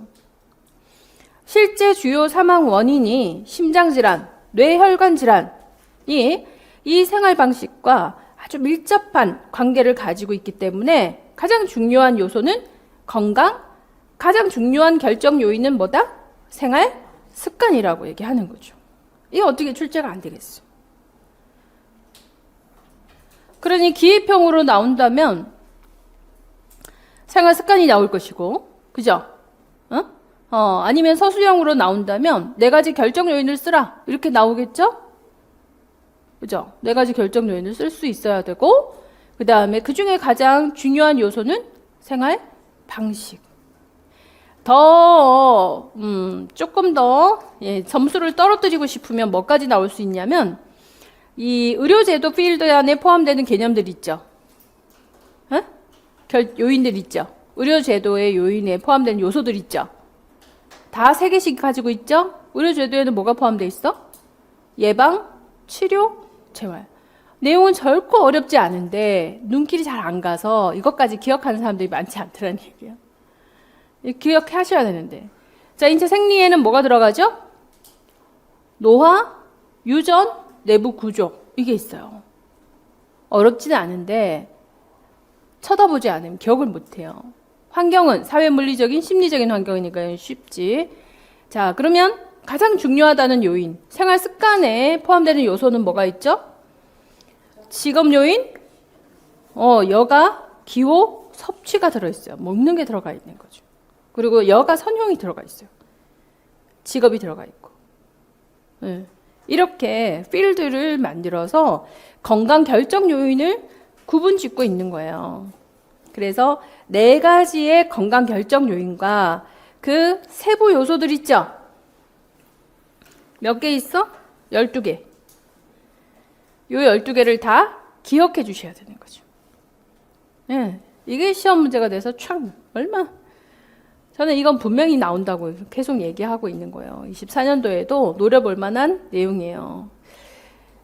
실제 주요 사망 원인이 심장질환, 뇌혈관 질환이 이 생활 방식과 아주 밀접한 관계를 가지고 있기 때문에 가장 중요한 요소는 건강, 가장 중요한 결정 요인은 뭐다? 생활 습관이라고 얘기하는 거죠. 이게 어떻게 출제가 안 되겠어? 그러니 기회평으로 나온다면 생활 습관이 나올 것이고, 그죠? 아니면 서술형으로 나온다면 네 가지 결정 요인을 쓰라 이렇게 나오겠죠? 그죠? 네 가지 결정 요인을 쓸 수 있어야 되고, 그 다음에 그 중에 가장 중요한 요소는 생활 방식. 조금 더 점수를 떨어뜨리고 싶으면 뭐까지 나올 수 있냐면 이 의료제도 필드 안에 포함되는 개념들 있죠. 요인들 있죠. 의료제도의 요인에 포함되는 요소들 있죠. 다 3개씩 가지고 있죠. 의료제도에는 뭐가 포함되어 있어? 예방, 치료, 재활. 내용은 결코 어렵지 않은데 눈길이 잘 안 가서 이것까지 기억하는 사람들이 많지 않더라는 얘기예요. 기억하셔야 되는데. 자, 인체 생리에는 뭐가 들어가죠? 노화, 유전, 내부 구조. 이게 있어요. 어렵지는 않은데 쳐다보지 않으면 기억을 못해요. 환경은 사회물리적인 심리적인 환경이니까 쉽지. 자, 그러면 가장 중요하다는 요인, 생활 습관에 포함되는 요소는 뭐가 있죠? 직업 요인, 여가, 기호, 섭취가 들어있어요. 먹는 게 들어가 있는 거죠. 그리고 여가 선용이 들어가 있어요. 직업이 들어가 있고. 이렇게 필드를 만들어서 건강 결정 요인을 구분 짓고 있는 거예요. 그래서 4가지의 건강 결정 요인과 그 세부 요소들 있죠? 몇 개 있어? 12개. 요 12개를 다 기억해 주셔야 되는 거죠. 이게 시험 문제가 돼서 참 저는 이건 분명히 나온다고 계속 얘기하고 있는 거예요. 24년도에도 노려볼 만한 내용이에요.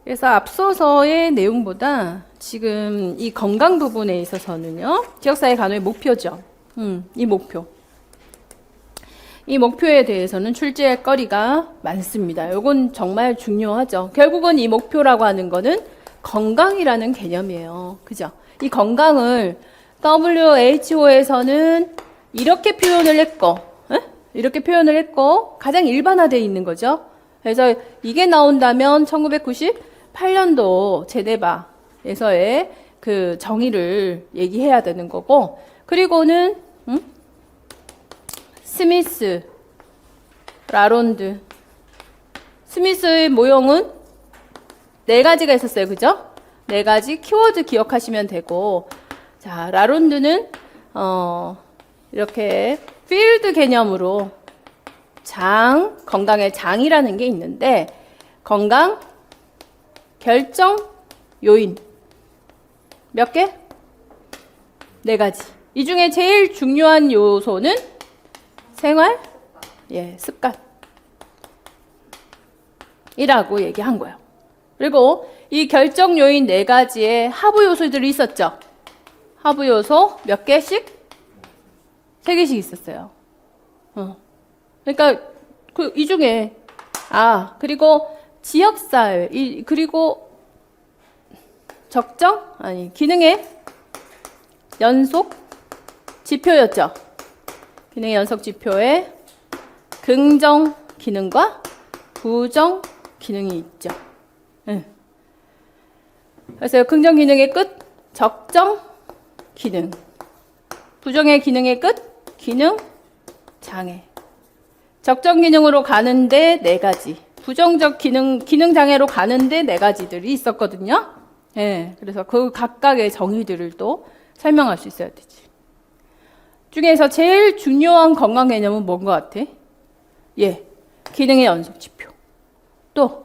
그래서 앞서서의 내용보다 지금 이 건강 부분에 있어서는요, 지역사회 간호의 목표죠. 이 목표에 대해서는 출제할 거리가 많습니다. 이건 정말 중요하죠. 결국은 이 목표라고 하는 거는 건강이라는 개념이에요. 그죠? 이 건강을 WHO에서는 이렇게 표현을 했고, 가장 일반화되어 있는 거죠. 그래서 이게 나온다면 1998년도 제네바에서의 그 정의를 얘기해야 되는 거고, 그리고는 스미스, 라론드. 스미스의 모형은 4가지가 있었어요. 그죠? 4가지 키워드 기억하시면 되고, 자, 라론드는 이렇게 필드 개념으로 건강의 장이라는 게 있는데, 건강 결정 요인 몇 개? 4가지. 이 중에 제일 중요한 요소는 생활, 습관이라고 얘기한 거예요. 그리고 이 결정 요인 4가지의 하부 요소들이 있었죠. 하부 요소 몇 개씩? 3개씩 있었어요. 그러니까 이 중에 그리고 지역사회, 그리고 기능의 연속 지표였죠. 기능의 연속 지표에 긍정 기능과 부정 기능이 있죠. 그래서 긍정 기능의 끝, 적정 기능. 부정의 기능의 끝, 기능 장애. 적정 기능으로 가는데 4가지. 부정적 기능 장애로 가는데 4가지들이 있었거든요. 그래서 그 각각의 정의들을 또 설명할 수 있어야 되지. 중에서 제일 중요한 건강 개념은 뭔 것 같아? 기능의 연속 지표. 또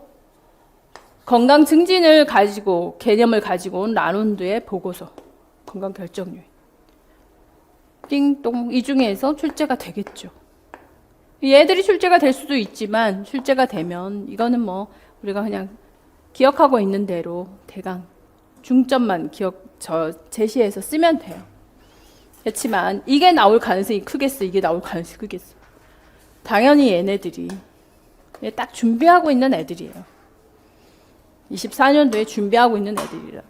건강 증진을 가지고 개념을 가지고 온 라론드의 보고서. 건강 결정 요인. 띵동. 이 중에서 출제가 되겠죠. 얘들이 출제가 될 수도 있지만 출제가 되면 이거는 우리가 그냥 기억하고 있는 대로 대강 중점만 제시해서 쓰면 돼요. 그렇지만 이게 나올 가능성이 크겠어? 이게 나올 가능성이 크겠어? 당연히 얘네들이 딱 준비하고 있는 애들이에요. 24년도에 준비하고 있는 애들이라.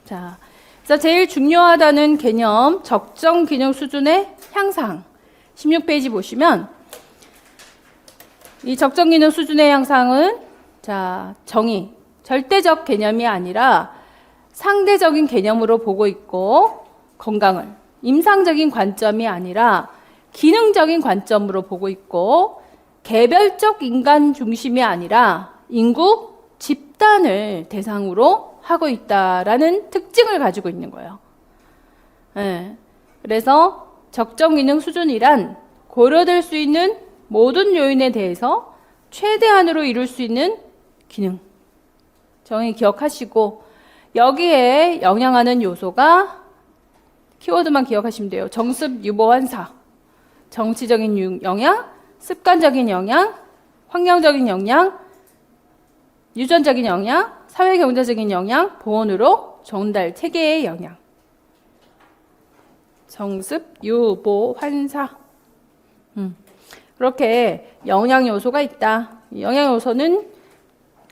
자, 그래서 제일 중요하다는 개념, 적정 기능 수준의 향상. 16페이지 보시면 이 적정 기능 수준의 향상은 자, 정의, 절대적 개념이 아니라 상대적인 개념으로 보고 있고 건강을 임상적인 관점이 아니라 기능적인 관점으로 보고 있고 개별적 인간 중심이 아니라 인구 집단을 대상으로 하고 있다라는 특징을 가지고 있는 거예요. 네. 그래서 적정 기능 수준이란 고려될 수 있는 모든 요인에 대해서 최대한으로 이룰 수 있는 기능. 정의 기억하시고 여기에 영향하는 요소가 키워드만 기억하시면 돼요. 정습, 유보, 환사. 정치적인 영향, 습관적인 영향, 환경적인 영향, 유전적인 영향, 사회경제적인 영향, 보온으로 전달 체계의 영향. 정습, 유보, 환사. 그렇게 영향 요소가 있다. 영향 요소는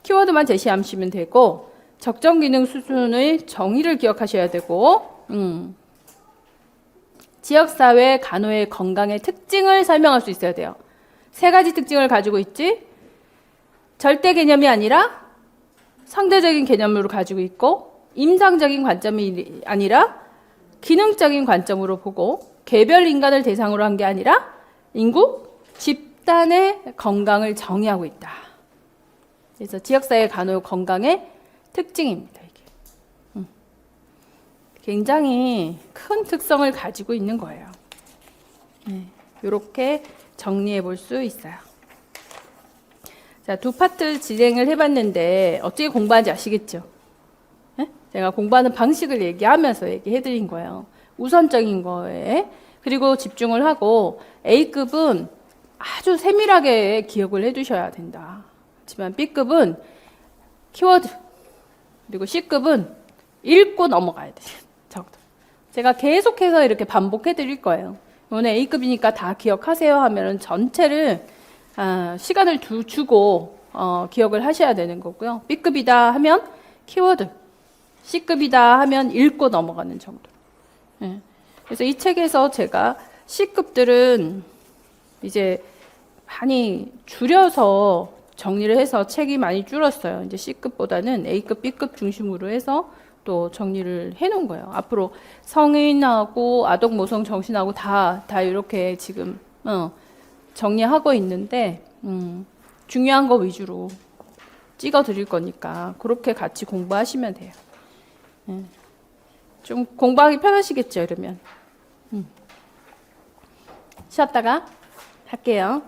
키워드만 제시하시면 되고 적정 기능 수준의 정의를 기억하셔야 되고 지역사회 간호의 건강의 특징을 설명할 수 있어야 돼요. 세 가지 특징을 가지고 있지. 절대 개념이 아니라 상대적인 개념으로 가지고 있고 임상적인 관점이 아니라 기능적인 관점으로 보고 개별 인간을 대상으로 한 게 아니라 인구, 집단의 건강을 정의하고 있다. 그래서 지역사회 간호 건강의 특징입니다. 이게. 굉장히 큰 특성을 가지고 있는 거예요. 이렇게 정리해 볼 수 있어요. 자, 두 파트 진행을 해봤는데 어떻게 공부하는지 아시겠죠? 네? 제가 공부하는 방식을 얘기하면서 얘기해 드린 거예요. 우선적인 거에 그리고 집중을 하고 A급은 아주 세밀하게 기억을 해 두셔야 된다. 하지만 B급은 키워드 그리고 C급은 읽고 넘어가야 돼요. 제가 계속해서 이렇게 반복해 드릴 거예요. 오늘 A급이니까 다 기억하세요 하면은 전체를 시간을 주고 기억을 하셔야 되는 거고요. B급이다 하면 키워드, C급이다 하면 읽고 넘어가는 정도. 네. 그래서 이 책에서 제가 C급들은 이제 많이 줄여서 정리를 해서 책이 많이 줄었어요. 이제 C급보다는 A급, B급 중심으로 해서 또 정리를 해놓은 거예요. 앞으로 성인하고 아동 모성 정신하고 다 이렇게 지금 정리하고 있는데 중요한 거 위주로 찍어 드릴 거니까 그렇게 같이 공부하시면 돼요. 좀 공부하기 편하시겠죠, 이러면. 쉬었다가 할게요.